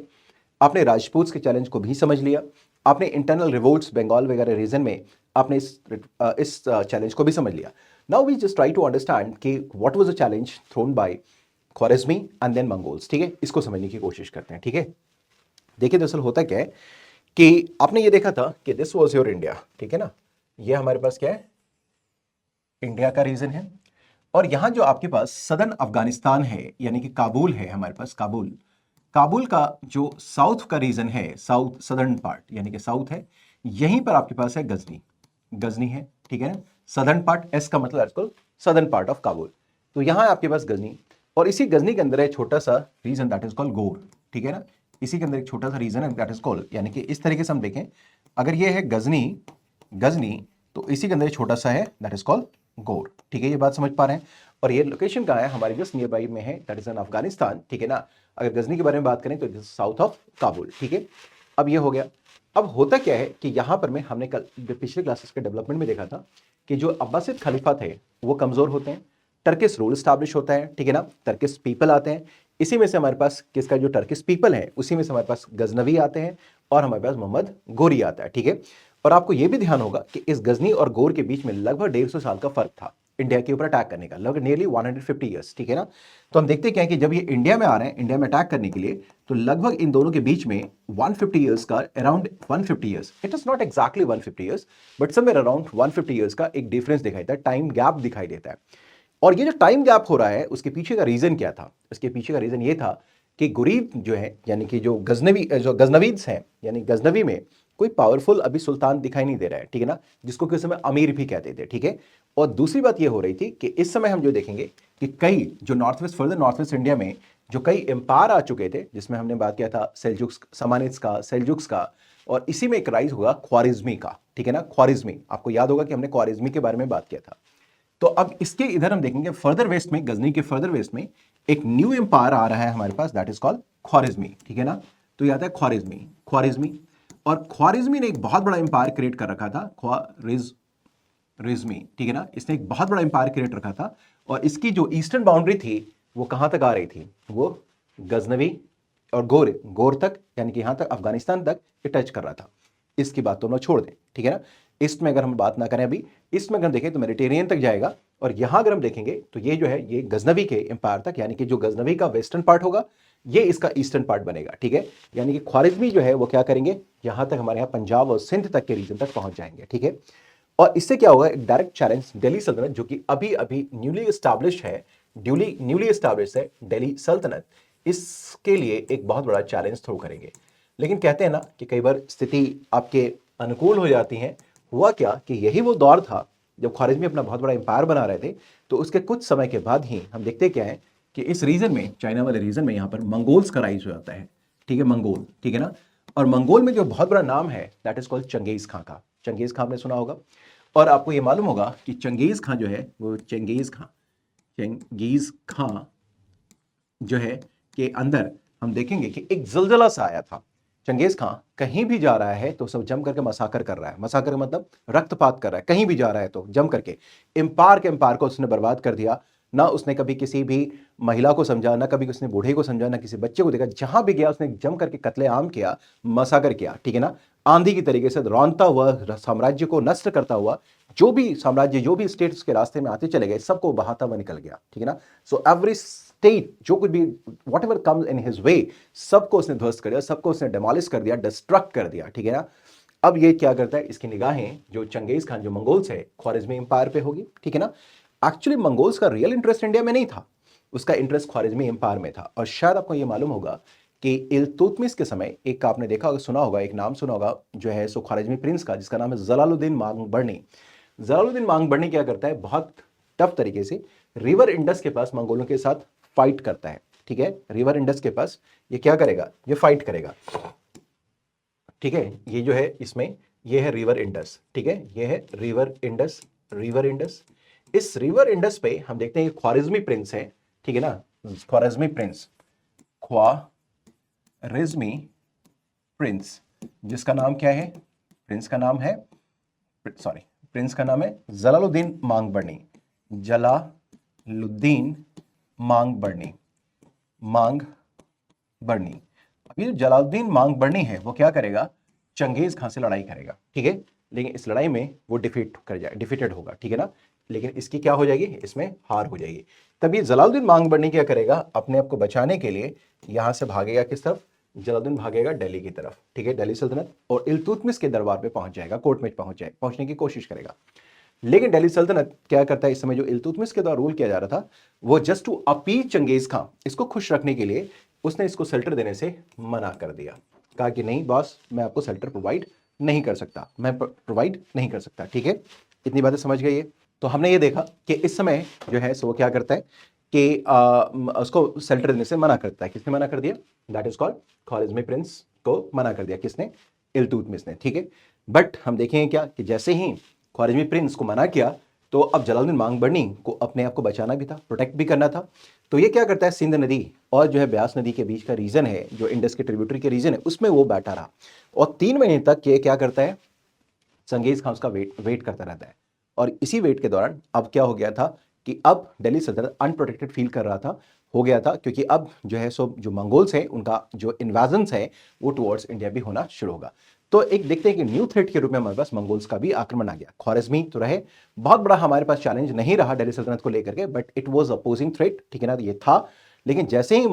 आपने राजपूत्स के चैलेंज को भी समझ लिया, आपने इंटरनल रिवोल्ट्स बंगाल वगैरह रीजन में आपने इस चैलेंज को भी समझ लिया। Now we just try to understand कि what was the challenge thrown by Khwarizmi and then Mongols. ठीक है, इसको समझने की कोशिश करते हैं। ठीक है, देखिए दरअसल होता क्या है कि आपने ये देखा था कि दिस वाज योर इंडिया। ठीक है ना, ये हमारे पास क्या है, इंडिया का रीजन है, और यहां जो आपके पास सदर्न अफगानिस्तान है, यानी कि काबुल है हमारे पास, काबुल का जो साउथ का रीजन है, साउथ सदर्न पार्ट यानी कि साउथ है, यहीं पर आपके पास है गजनी है। ठीक है ना, सदर्न पार्ट, एस का मतलब आजकल सदर्न पार्ट ऑफ काबुल, तो यहां आपके पास गजनी, और इसी गजनी के अंदर है छोटा सा रीजन दैट इज कॉल्ड गौर। ठीक है ना, इसी के अंदर एक छोटा सा रीजन है दैट इज कॉल्ड, यानी कि इस तरीके से हम देखें, अगर ये है गजनी तो इसी के अंदर छोटा सा है दैट इज कॉल्ड गौर। ठीक है, ये बात समझ पा रहे हैं। और ये लोकेशन कहाँ है, हमारे जस्ट नियर बाई में है, दैट इज इन अफगानिस्तान। ठीक है ना, अगर गजनी के बारे में बात करें तो साउथ ऑफ काबुल। ठीक है, अब ये हो गया। अब होता क्या है कि यहां पर में हमने कल पिछले क्लासेस के डेवलपमेंट में देखा था कि जो अब्बासिद खलीफा थे वो कमजोर होते हैं, टर्किश रूल स्टैब्लिश होता है। ठीक है ना, टर्किश पीपल आते हैं, इसी में से हमारे पास किसका, जो टर्किश पीपल है उसी में से हमारे पास गजनवी आते हैं, और हमारे पास मोहम्मद गोरी आता है। ठीक है, और आपको यह भी ध्यान होगा कि इस गजनी और गौर के बीच में लगभग 150 साल का फर्क था। इंडिया के ऊपर अटैक करने का, लगभग नियरली 150 ईयर्स, ठीक है ना। तो हम देखते क्या है कि जब ये इंडिया में आ रहे हैं, इंडिया में अटैक करने के लिए, तो लगभग इन दोनों के बीच में 150 ईयर्स का, around 150 years, it is not exactly 150 years, but somewhere around 150 years का एक डिफरेंस दिखाई देता है, टाइम गैप दिखाई देता है। और ये जो टाइम गैप हो रहा है, उसके पीछे का रीजन क्या था? उसके पीछे का रीजन ये था कि गुरीब जो है, यानी कि जो गजनवीद्स हैं, यानी गजनवी में कोई पावरफुल अभी सुल्तान दिखाई नहीं दे रहा है, ठीक है ना, जिसको कि उस समय अमीर भी कहते थे, ठीक है। और दूसरी बात ये हो रही थी कि इस समय हम जो देखेंगे कि कई जो north west, further north west India में जो कई एम्पायर आ चुके थे, जिसमें हमने बात किया था सेल्जुक्स, समानिड्स का, सेल्जुक्स का, और इसी में एक राइज होगा ख्वारिज्मी का, ठीक है ना। ख्वारिज्मी, आपको याद होगा कि हमने ख्वारिज्मी के बारे में बात किया था। तो अब इसके इधर हम देखेंगे फर्दर वेस्ट में, गजनी के फर्दर वेस्ट में एक न्यू एम्पायर आ रहा है हमारे पास, दैट इज कॉल्ड ख्वारिज्मी, ठीक है ना। तो ये आता है ख्वारिज्मी, ख्वारिज्मी। और ख्वारिज्मी ने एक बहुत बड़ा एम्पायर क्रिएट कर रखा था, ख्वारिज्मी, ठीक है ना। इसने एक बहुत बड़ा एम्पायर क्रिएट रखा था, और इसकी जो ईस्टर्न बाउंड्री थी वो कहां तक आ रही थी? वो गजनवी और गोर तक, यानी कि यहां तक, अफगानिस्तान तक ये टच कर रहा था। इसकी बात तो हम लोग छोड़ दें, ठीक है ना। ईस्ट में अगर हम बात ना करें अभी, ईस्ट में अगर हम देखें तो मेडिटेरियन तक जाएगा, और यहां अगर हम देखेंगे तो ये जो है ये गजनवी के एम्पायर तक, यानी कि जो गजनवी का वेस्टर्न पार्ट होगा ये इसका ईस्टर्न पार्ट बनेगा, ठीक है। यानी कि ख्वारिज्मी जो है वो क्या करेंगे, यहां तक, हमारे यहाँ पंजाब और सिंध तक के रीजन तक पहुंच जाएंगे, ठीक है। और इससे क्या होगा, एक डायरेक्ट चैलेंज दिल्ली सल्तनत, जो कि अभी अभी न्यूली एस्टैब्लिश है, न्यूली एस्टैब्लिश है दिल्ली सल्तनत, इसके लिए एक बहुत बड़ा चैलेंज थ्रो करेंगे। लेकिन कहते हैं ना कि कई बार स्थिति आपके अनुकूल हो जाती है। हुआ क्या कि यही वो दौर था जब ख्वारिज्मी अपना बहुत बड़ा एम्पायर बना रहे थे। तो उसके कुछ समय के बाद ही हम देखते क्या है कि इस रीजन में, चाइना वाले रीजन में, यहाँ पर मंगोल्स का राइज हो जाता है, ठीक है, मंगोल, ठीक है ना। और मंगोल में जो बहुत बड़ा नाम है दैट इज कॉल्ड चंगेज खां का। चंगेज खां आपने सुना होगा, और आपको ये मालूम होगा कि चंगेज खां जो है वो चंगेज खां जो है के अंदर हम देखेंगे कि एक जलजला सा आया था। चंगेज खां कहीं भी जा रहा है तो सब जम करके मसाकर कर रहा है, मसाकर का मतलब रक्तपात कर रहा है, कहीं भी जा रहा है तो जम करके एम्पायर के एम्पायर को उसने बर्बाद कर दिया। ना उसने कभी किसी भी महिला को समझा, ना कभी उसने बूढ़े को समझा, ना किसी बच्चे को देखा, जहां भी गया उसने जम करके कत्लेआम किया, मसाकर किया, ठीक है ना। आंधी की तरीके से रौंदता हुआ, साम्राज्य को नष्ट करता हुआ, जो भी साम्राज्य, जो भी स्टेट्स के रास्ते में आते चले गए, सबको बहाता हुआ निकल गया, ठीक है ना। सो एवरी स्टेट, जो कुछ भी, what ever comes in his way, सबको उसने ध्वस्त कर दिया, सबको उसने डेमोलिश कर दिया, डिस्ट्रक्ट कर दिया, ठीक है ना। अब ये क्या करता है, इसकी निगाहें जो चंगेज खान, जो मंगोल्स है, ख्वारिज्मी एम्पायर पे होगी, ठीक है ना। एक्चुअली मंगोल्स का रियल इंटरेस्ट इंडिया में नहीं था, उसका इंटरेस्ट ख्वारिज्मी एम्पायर में था। और शायद आपको ये मालूम होगा कि इल्तुतमिश के समय एक आपने देखा होगा, सुना होगा, एक नाम सुना होगा जो है सो ख्वारिज्मी प्रिंस का, जिसका नाम है जलालुद्दीन मांगबरनी। जलालुद्दीन मांगबरनी क्या करता है, बहुत टफ तरीके से रिवर इंडस के पास मंगोलों के साथ फाइट करता है, ठीक है। रिवर इंडस के पास ये क्या करेगा, ये फाइट करेगा, ठीक है। ये जो है इसमें ये है रिवर इंडस, ठीक है, ये है रिवर इंडस, रिवर इंडस। इस रिवर इंडस पे हम देखते हैं ख्वारिज्मी प्रिंस है, ठीक है ना, ख्वारिज्मी प्रिंस, ख्वारिज्मी प्रिंस, जिसका नाम क्या है, प्रिंस का नाम है, सॉरी, प्रिंस का नाम है जलालुद्दीन मांगबरनी, जलालुद्दीन मांगबरनी, मांगबरनी। अब ये जो जलालुद्दीन मांगबरनी है वो क्या करेगा, चंगेज खां से लड़ाई करेगा, ठीक है। लेकिन इस लड़ाई में वो डिफीटेड होगा, ठीक है ना। लेकिन इसकी क्या हो जाएगी, इसमें हार हो जाएगी। तब ये जलालुद्दीन मांगबरनी क्या करेगा, अपने आप को बचाने के लिए यहां से भागेगा, किस तरफ, जलालुद्दीन भागेगा दिल्ली की तरफ, ठीक है, दिल्ली सल्तनत, और इल्तुतमिश के दरबार पे पहुंच जाएगा, कोर्ट में पहुंचने की कोशिश करेगा। लेकिन दिल्ली सल्तनत क्या करता है, इस समय जो इल्तुतमिश के द्वारा रूल किया जा रहा था, वो जस्ट टू अपीज चंगेज खां, इसको खुश रखने के लिए उसने इसको शेल्टर देने से मना कर दिया। कहा कि नहीं बॉस, मैं आपको शेल्टर प्रोवाइड नहीं कर सकता, मैं प्रोवाइड नहीं कर सकता, ठीक है। इतनी बातें समझ गई है। तो हमने ये देखा कि इस समय जो है सो वो क्या करता है कि उसको शेल्टर देने से मना करता है। किसने मना कर दिया, दैट इज कॉल्ड ख्वारिज्मी प्रिंस को मना कर दिया, किसने, इल्तुतमिश ने, ठीक है। बट हम देखेंगे क्या कि जैसे ही ख्वारिज्मी प्रिंस को मना किया, तो अब जलालुद्दीन मांगबरनी को अपने आप को बचाना भी था, प्रोटेक्ट भी करना था। तो ये क्या करता है, सिंध नदी और जो है ब्यास नदी के बीच का रीजन है, जो इंडस के ट्रिब्यूटरी के रीजन है, उसमें वो बैठा रहा। और 3 महीने तक ये क्या करता है, चंगेज खान उसका वेट करता रहता है। और इसी वेट के दौरान अब क्या हो गया था कि अब दिल्ली सल्तनत अनप्रोटेक्टेड फील कर रहा था, हो गया था, क्योंकि अब जो है सो जो मंगोल्स हैं उनका जो इन्वेजन्स है वो टुवर्ड्स इंडिया भी होना शुरू होगा। तो एक देखते हैं कि न्यू थ्रेट के रूप में हमारे पास मंगोल्स का भी आक्रमण आ गया। ख्वारिज़मी तो रहे, बहुत बड़ा हमारे पास चैलेंज नहीं रहा दिल्ली सल्तनत को लेकर के, but it was opposing threat, ठीक है ना, ये था। लेकिन जैसे ही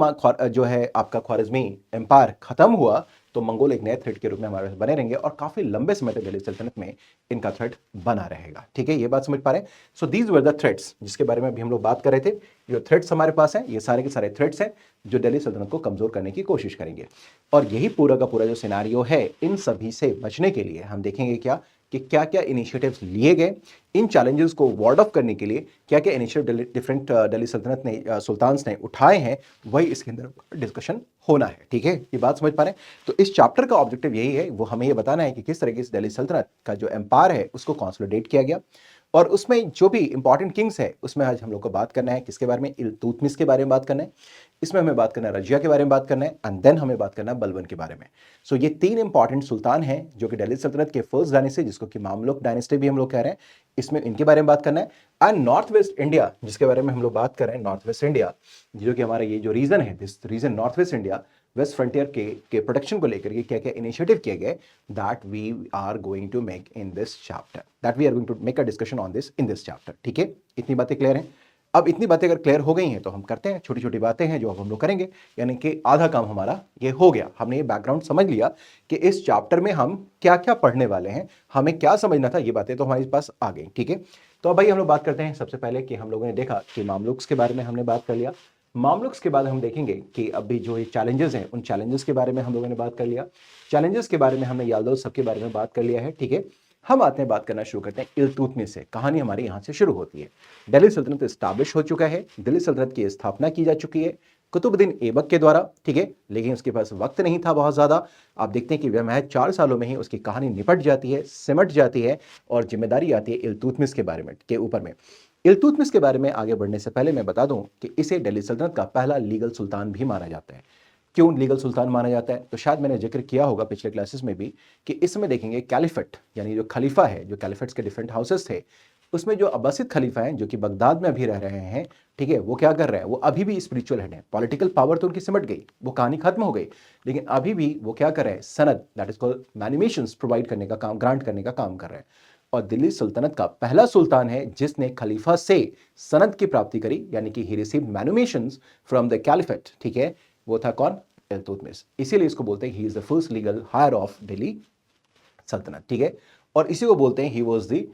जो है आपका ख्वारिज़मी एम्पायर खत्म हुआ, तो मंगोल एक नए थ्रेट के रूप में हमारे पास बने रहेंगे और काफी लंबे समय तक दिल्ली सल्तनत में इनका थ्रेट बना रहेगा, ठीक है, ये बात समझ पा रहे हैं। So these were the threats जिसके बारे में अभी हम लोग बात कर रहे थे। जो थ्रेट्स हमारे पास हैं, ये सारे के सारे थ्रेट्स हैं जो दिल्ली सल्तनत को कमजोर करने की कोशिश करेंगे। और यही पूरा का पूरा जो सिनारियो है, इन सभी से बचने के लिए हम देखेंगे क्या कि क्या क्या इनिशिएटिव्स लिए गए, इन चैलेंजेस को वार्ड ऑफ करने के लिए क्या क्या इनिशिएटिव डिफरेंट दिल्ली सल्तनत ने सुल्तान्स ने उठाए हैं, वही इसके अंदर डिस्कशन होना है, ठीक है, ये बात समझ पा रहे हैं। तो इस चैप्टर का ऑब्जेक्टिव यही है, वो हमें ये बताना है कि किस तरीके से दिल्ली सल्तनत का जो एम्पायर है उसको कंसोलिडेट किया गया, और उसमें जो भी इंपॉर्टेंट किंग्स है उसमें आज हम लोग को बात करना है किसके बारे में, इल्तुतमिश के बारे में बात करना है, इसमें हमें बात करना है रजिया के बारे में बात करना है, एंड देन हमें बात करना है बलबन के बारे में। सो ये तीन इंपॉर्टेंट सुल्तान हैं जो कि दिल्ली सल्तनत के फर्स्ट डायनेस्टी, जिसको कि मामलुक डायनेस्टी भी हम लोग कह रहे हैं, इसमें इनके बारे में बात करना है। एंड नॉर्थ वेस्ट इंडिया जिसके बारे में हम लोग बात कर रहे हैं, नॉर्थ वेस्ट इंडिया जो कि हमारा ये जो रीजन है, this region north west India, west frontier के प्रोटेक्शन को लेकर के क्या क्या इनिशिएटिव किए गए, that we are going to make in this chapter, that we are going to make a discussion on this in this chapter, ठीक है, इतनी बातें क्लियर हैं। अब इतनी बातें अगर क्लियर हो गई हैं तो हम करते हैं छोटी छोटी बातें हैं जो अब हम लोग करेंगे, यानी कि आधा काम हमारा ये हो गया, हमने ये बैकग्राउंड समझ लिया कि इस चैप्टर में हम क्या क्या पढ़ने वाले हैं, हमें क्या समझना था, ये बातें तो हमारे पास आ गई, ठीक है। तो अब भाई हम लोग बात करते हैं सबसे पहले कि हम लोगों ने देखा कि मामलुक्स के बारे में हमने बात कर लिया। मामलुक्स के बाद हम देखेंगे कि अभी जो ये चैलेंजेस हैं, उन चैलेंजेस के बारे में हम लोगों ने बात कर लिया, चैलेंजेस के बारे में हमने यादव सब के बारे में बात कर लिया है, ठीक है। हम आते हैं, बात करना शुरू करते हैं इल्तुतमिश से। कहानी हमारी यहां से शुरू होती है। दिल्ली सल्तनत स्टैब्लिश हो चुका है, दिल्ली सल्तनत की स्थापना की जा चुकी है कुतुबुद्दीन ऐबक के द्वारा, ठीक है, लेकिन उसके पास वक्त नहीं था बहुत ज्यादा। आप देखते हैं कि वह महज 4 सालों में ही उसकी कहानी निपट जाती है, सिमट जाती है, और जिम्मेदारी आती है इल्तुतमिश के बारे में के ऊपर में। इल्तुतमिश के बारे में आगे बढ़ने से पहले मैं बता दूं कि इसे दिल्ली सल्तनत का पहला लीगल सुल्तान भी माना जाता है। क्यों लीगल सुल्तान माना जाता है, तो शायद मैंने जिक्र किया होगा पिछले क्लासेस में भी कि इसमें देखेंगे कैलिफेट, यानी जो खलीफा है, जो कैलिफेट्स के डिफरेंट हाउसेस थे, उसमें जो अब्बासिद खलीफा हैं जो कि बगदाद में अभी रह रहे हैं, ठीक है, वो क्या कर रहे हैं, वो अभी भी स्पिरिचुअल हेड है। पॉलिटिकल पावर तो उनकी सिमट गई, वो कहानी खत्म हो गई, लेकिन अभी भी वो क्या कर रहे हैं, सनद, दैट इज कॉल्ड मैनुमेशंस, प्रोवाइड करने का काम, ग्रांट करने का काम कर रहे हैं। और दिल्ली सल्तनत का पहला सुल्तान है जिसने खलीफा से सनद की प्राप्ति करी, यानी कि he received manumissions from the caliphate, ठीक है, वो था कौन, इल्तुतमिश। इसीलिए इसको बोलते हैं he is the first legal higher of Delhi sultanate, ठीक है। और इसी को बोलते हैं he was the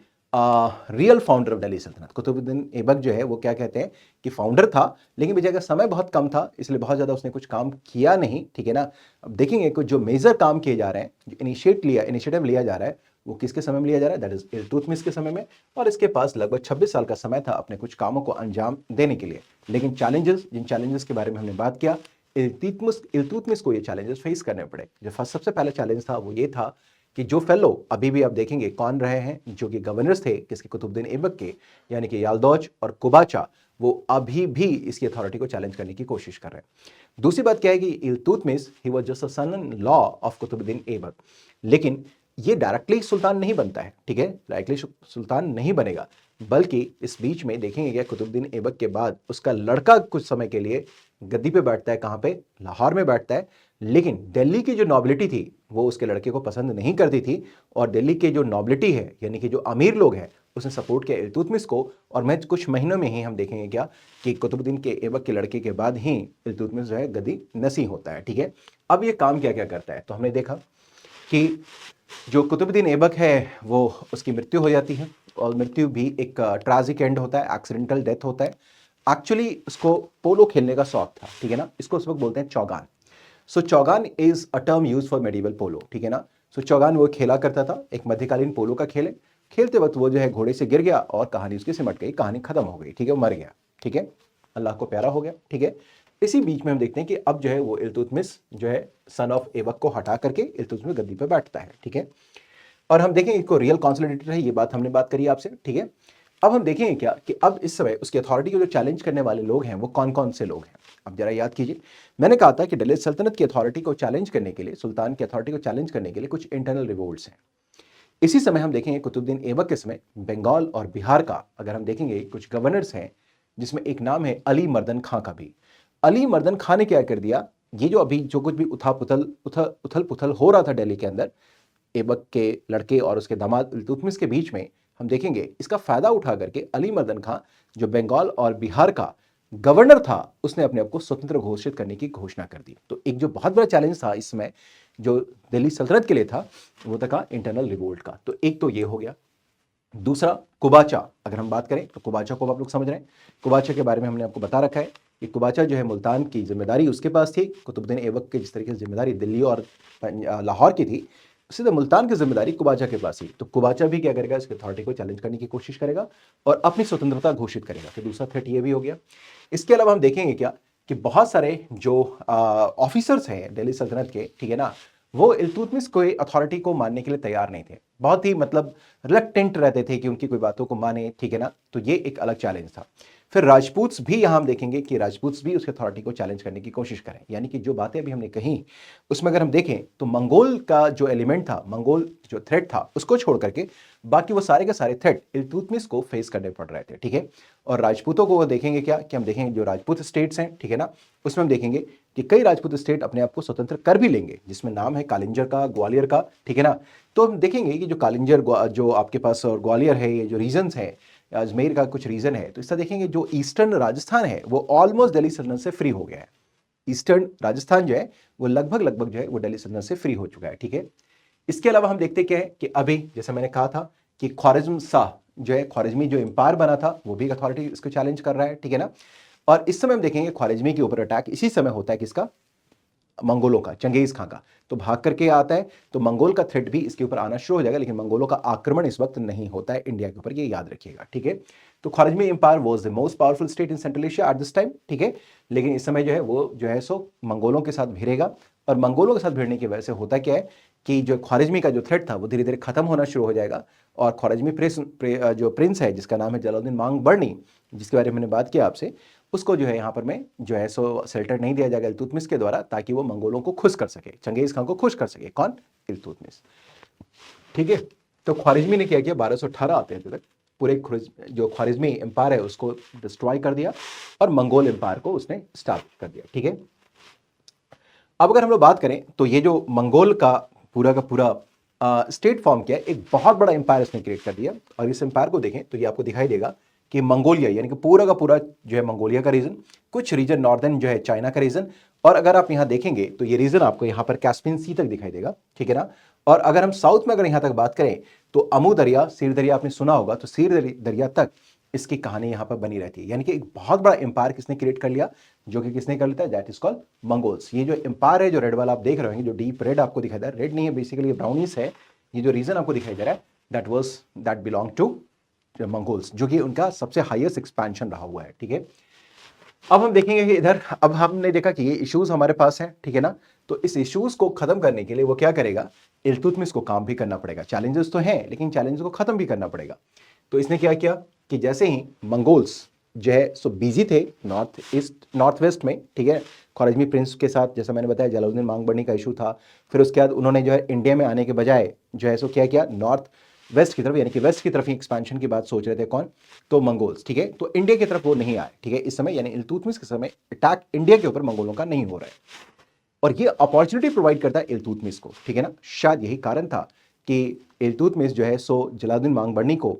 real founder of Delhi सल्तनत। कुतुबुद्दीन ऐबक जो है वो क्या कहते हैं कि फाउंडर था, लेकिन वजह का समय बहुत कम था, इसलिए बहुत ज्यादा उसने कुछ काम किया नहीं, ठीक है ना। अब देखेंगे कुछ जो मेजर काम किए जा रहे हैं, जो इनिशिएटिव लिया जा रहा है, वो किसके समय में लिया जा रहा है, दैट इज इल्तुतमिश के समय में। और इसके पास लगभग 26 साल का समय था अपने कुछ कामों को अंजाम देने के लिए। लेकिन जिन चैलेंजेस के बारे में हमने बात किया, इल्तुतमिश को ये चैलेंजेस फेस करने पड़े। जो फर्स्ट सबसे पहला चैलेंज था वो ये था कि जो फेलो अभी भी आप देखेंगे कौन रहे हैं, जो कि गवर्नर्स थे किसके, कुतुबुद्दीन ऐबक के, यानी कि यालदौज और कुबाचा, वो अभी भी इसकी अथॉरिटी को चैलेंज करने की कोशिश कर रहे हैं। दूसरी बात क्या है कि Iltutmish he was just a son in law of Qutbuddin Aibak, लेकिन ये डायरेक्टली सुल्तान नहीं बनता है, ठीक है, डायरेक्टली सुल्तान नहीं बनेगा, बल्कि इस बीच में देखेंगे क्या, कुतुबुद्दीन ऐबक के बाद उसका लड़का कुछ समय के लिए गद्दी पे बैठता है, कहां पे, लाहौर में बैठता है। लेकिन दिल्ली की जो नॉबिलिटी थी वो उसके लड़के को पसंद नहीं करती थी, और दिल्ली के जो नॉबिलिटी है, यानी कि जो अमीर लोग हैं, उसने सपोर्ट किया इल्तुतमिश को। और मैं कुछ महीनों में ही हम देखेंगे क्या कि कुतुबुद्दीन के ऐबक के लड़के के बाद ही इल्तुतमिश जो है गद्दी नसीह होता है, ठीक है। अब ये काम क्या क्या करता है, तो हमने देखा कि जो कुतुबुद्दीन ऐबक है वो, उसकी मृत्यु हो जाती है, और मृत्यु भी एक ट्रैजिक एंड होता है, एक्सीडेंटल डेथ होता है। एक्चुअली उसको पोलो खेलने का शौक था, ठीक है ना, इसको उस वक्त बोलते हैं चौगान। सो चौगान is a term use for medieval polo, ठीक है ना। सो चौगान वो खेला करता था, एक मध्यकालीन पोलो का खेल है। खेलते वक्त वो जो है घोड़े से गिर गया और कहानी उसकी सिमट गई, कहानी खत्म हो गई, ठीक है, वो मर गया, ठीक है, अल्लाह को प्यारा हो गया, ठीक है। इसी बीच में हम देखते हैं कि अब जो है वो इल्तुतमिश जो है सन ऑफ ऐबक को हटा करके इल्तुतमिश गद्दी पर बैठता है, ठीक है। और हम देखेंगे इसको रियल कॉन्सोलिडेटर है, ये बात हमने बात करी आपसे, ठीक है। अब हम देखेंगे क्या कि अब इस समय उसकी अथॉरिटी को जो चैलेंज करने वाले लोग हैं वो कौन कौन से लोग हैं। अब जरा याद कीजिए, मैंने कहा था कि दिल्ली सल्तनत की अथॉरिटी को चैलेंज करने के लिए, सुल्तान की अथॉरिटी को चैलेंज करने के लिए कुछ इंटरनल रिवोल्ट्स हैं। इसी समय हम देखेंगे कुतुबुद्दीन ऐबक के समय बंगाल और बिहार का अगर हम देखेंगे कुछ गवर्नर्स हैं, जिसमें एक नाम है अली मर्दन खां का भी। अली मर्दन खां ने क्या कर दिया, ये जो अभी जो कुछ भी उथल पुथल हो रहा था दिल्ली के अंदर, ऐबक के लड़के और उसके दामाद इल्तुतमिश के बीच में हम देखेंगे इसका फायदा उठा करके अली मर्दन खां जो बंगाल और बिहार का गवर्नर था उसने अपने आप को स्वतंत्र घोषित करने की घोषणा कर दी। तो एक जो बहुत बड़ा चैलेंज था इस समय जो दिल्ली सल्तनत के लिए था वो था इंटरनल रिवोल्ट का। तो एक तो ये हो गया। दूसरा कुबाचा, अगर हम बात करें तो कुबाचा को आप लोग समझ रहे हैं, कुबाचा के बारे में हमने आपको बता रखा है कि कुबाचा जो है मुल्तान की जिम्मेदारी उसके पास थी, कुतुबुद्दीन ऐबक की जिस तरीके से जिम्मेदारी दिल्ली और लाहौर की थी उसी तरह मुल्तान की जिम्मेदारी कुबाचा के पास थी। तो कुबाचा भी क्या करेगा, इसकी अथॉरिटी को चैलेंज करने की कोशिश करेगा और अपनी स्वतंत्रता घोषित करेगा। तो दूसरा थ्रेट ये भी हो गया। इसके अलावा हम देखेंगे क्या कि बहुत सारे जो ऑफिसर्स हैं दिल्ली सल्तनत के, ठीक है ना, वो इल्तुतमिश कोई अथॉरिटी को मानने के लिए तैयार नहीं थे, बहुत ही मतलब रिलक्टेंट रहते थे कि उनकी कोई बातों को माने, ठीक है ना। तो ये एक अलग चैलेंज था। फिर राजपूत्स भी यहां हम देखेंगे कि राजपूत्स भी उसके अथॉरिटी को चैलेंज करने की कोशिश करें, यानी कि जो बातें अभी हमने कही उसमें अगर हम देखें तो मंगोल का जो एलिमेंट था, मंगोल जो थ्रेट था उसको छोड़ करके बाकी वो सारे के सारे थ्रेट इल्तुतमिश को फेस करने पड़ रहे थे, ठीक है। और राजपूतों को वो देखेंगे क्या कि हम देखेंगे जो राजपूत स्टेट्स हैं, ठीक है ना, उसमें हम देखेंगे कि कई राजपूत स्टेट अपने आप को स्वतंत्र कर भी लेंगे, जिसमें नाम है कालिंजर का, ग्वालियर का, ठीक है ना। तो हम देखेंगे कि जो कालिंजर जो आपके पास और ग्वालियर है, ये जो रीजन्स हैं, अजमेर का कुछ रीजन है, तो इसका देखेंगे जो ईस्टर्न राजस्थान है वो ऑलमोस्ट दिल्ली सल्तनत से फ्री हो गया है। ईस्टर्न राजस्थान जो है वो लगभग जो है वो दिल्ली सल्तनत से फ्री हो चुका है, ठीक है। इसके अलावा हम देखते क्या है कि अभी जैसे मैंने कहा था कि ख्वारिज्म शाह जो है, ख्वारिज्मी जो एम्पायर बना था वो भी अथॉरिटी इसको चैलेंज कर रहा है, ठीक है ना। और इस समय हम देखेंगे ख्वारिज्मी के ऊपर अटैक इसी समय होता है किसका, मंगोलों का, चंगेज खां का। तो भाग करके आता है तो मंगोल का थ्रेट भी इसके ऊपर आना शुरू हो जाएगा, लेकिन मंगोलों का आक्रमण इस वक्त नहीं होता है इंडिया के ऊपर, ये याद रखिएगा, ठीक है। तो Khwarizmi empire was the most powerful state in Central Asia at this time, ठीक है। लेकिन इस समय जो है वो जो है सो मंगोलों के साथ भिड़ेगा और मंगोलों के साथ भिड़ने की वजह से होता क्या है कि जो ख्वारिज्मी का जो थ्रेट था वो धीरे धीरे खत्म होना शुरू हो जाएगा। और ख्वारिज्मी जो प्रिंस है जिसका नाम है जलालुद्दीन मांग बर्नी, जिसके बारे में मैंने बात किया आपसे, उसको जो है यहाँ पर मैं जो है सो शेल्टर नहीं दिया जाएगा इल्तुतमिश के द्वारा, ताकि वो मंगोलों को खुश कर सके, चंगेज खान को खुश कर सके। कौन, इल्तुतमिश, ठीक है। तो ख्वारिज्मी ने क्या किया, 1218 आते तक पूरे जो ख्वारिज्मी एम्पायर है उसको डिस्ट्रॉय कर दिया और मंगोल एम्पायर को उसने स्टार्ट कर दिया, ठीक है। अब अगर हम लोग बात करें तो ये जो मंगोल का पूरा स्टेट फॉर्म किया, एक बहुत बड़ा एम्पायर इसने क्रिएट कर दिया। और इस एम्पायर को देखें तो ये आपको दिखाई देगा कि मंगोलिया यानी कि पूरा का पूरा जो है मंगोलिया का रीजन, कुछ रीजन नॉर्दर्न जो है चाइना का रीजन, और अगर आप यहां देखेंगे तो ये रीजन आपको यहां पर कैस्पियन सी तक दिखाई देगा, ठीक है ना। और अगर हम साउथ में अगर यहां तक बात करें तो अमू दरिया, सीर दरिया आपने सुना होगा, तो सीर दरिया तक इसकी कहानी यहां पर बनी रहती है। यानी कि एक बहुत बड़ा एम्पायर किसने क्रिएट कर लिया, जो कि किसने कर लेता है, दैट इज कॉल्ड मंगोल्स। ये जो एम्पायर है, जो रेड वाला आप देख रहे होंगे, जो डीप रेड आपको दिखाई दे रहा है, रेड नहीं है बेसिकली ब्राउनिश है, ये जो रीजन आपको दिखाई दे रहा है दैट बिलोंग टू मंगोल्स, जो कि उनका सबसे हाईएस्ट एक्सपेंशन रहा हुआ है, ठीक है। अब हम देखेंगे कि इधर अब हमने देखा कि ये इश्यूज हमारे पास है, ठीक है ना। तो इस इश्यूज को खत्म करने के लिए वो क्या करेगा, इल्तुतमिश को काम भी करना पड़ेगा। चैलेंजेस तो हैं लेकिन चैलेंजेस को खत्म भी करना पड़ेगा। तो इसने क्या किया कि जैसे ही मंगोल्स जो है सो बिजी थे नॉर्थ वेस्ट में, ठीक है, ख्वारिज्मी प्रिंस के साथ, जैसा मैंने बताया जलालुद्दीन मांगबरनी का इशू था। फिर उसके बाद उन्होंने जो है इंडिया में आने के बजाय जो है सो क्या किया, नॉर्थ वेस्ट की तरफ यानी कि वेस्ट की तरफ ही एक्सपेंशन की बात सोच रहे थे, कौन, तो मंगोल्स, ठीक है। तो इंडिया की तरफ वो नहीं आए, ठीक है, इस समय यानी इल्तुतमिश के समय अटैक इंडिया के ऊपर मंगोलों का नहीं हो रहा है। और ये अपॉर्चुनिटी प्रोवाइड करता है इल्तुतमिश को, ठीक है ना। शायद यही कारण था कि इल्तुतमिश जो है सो जलालुद्दीन मांगबरनी को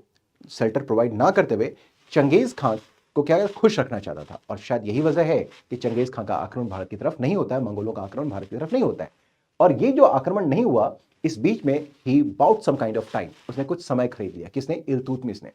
शेल्टर प्रोवाइड ना करते हुए चंगेज खान को क्या खुश रखना चाहता था। और शायद यही वजह है कि चंगेज खान का आक्रमण भारत की तरफ नहीं होता है, मंगोलों का आक्रमण भारत की तरफ नहीं होता है। और ये जो आक्रमण नहीं हुआ, इस बीच में ही about some kind of time, उसने कुछ समय खरीद लिया, किसने, इल्तुतमिश ने।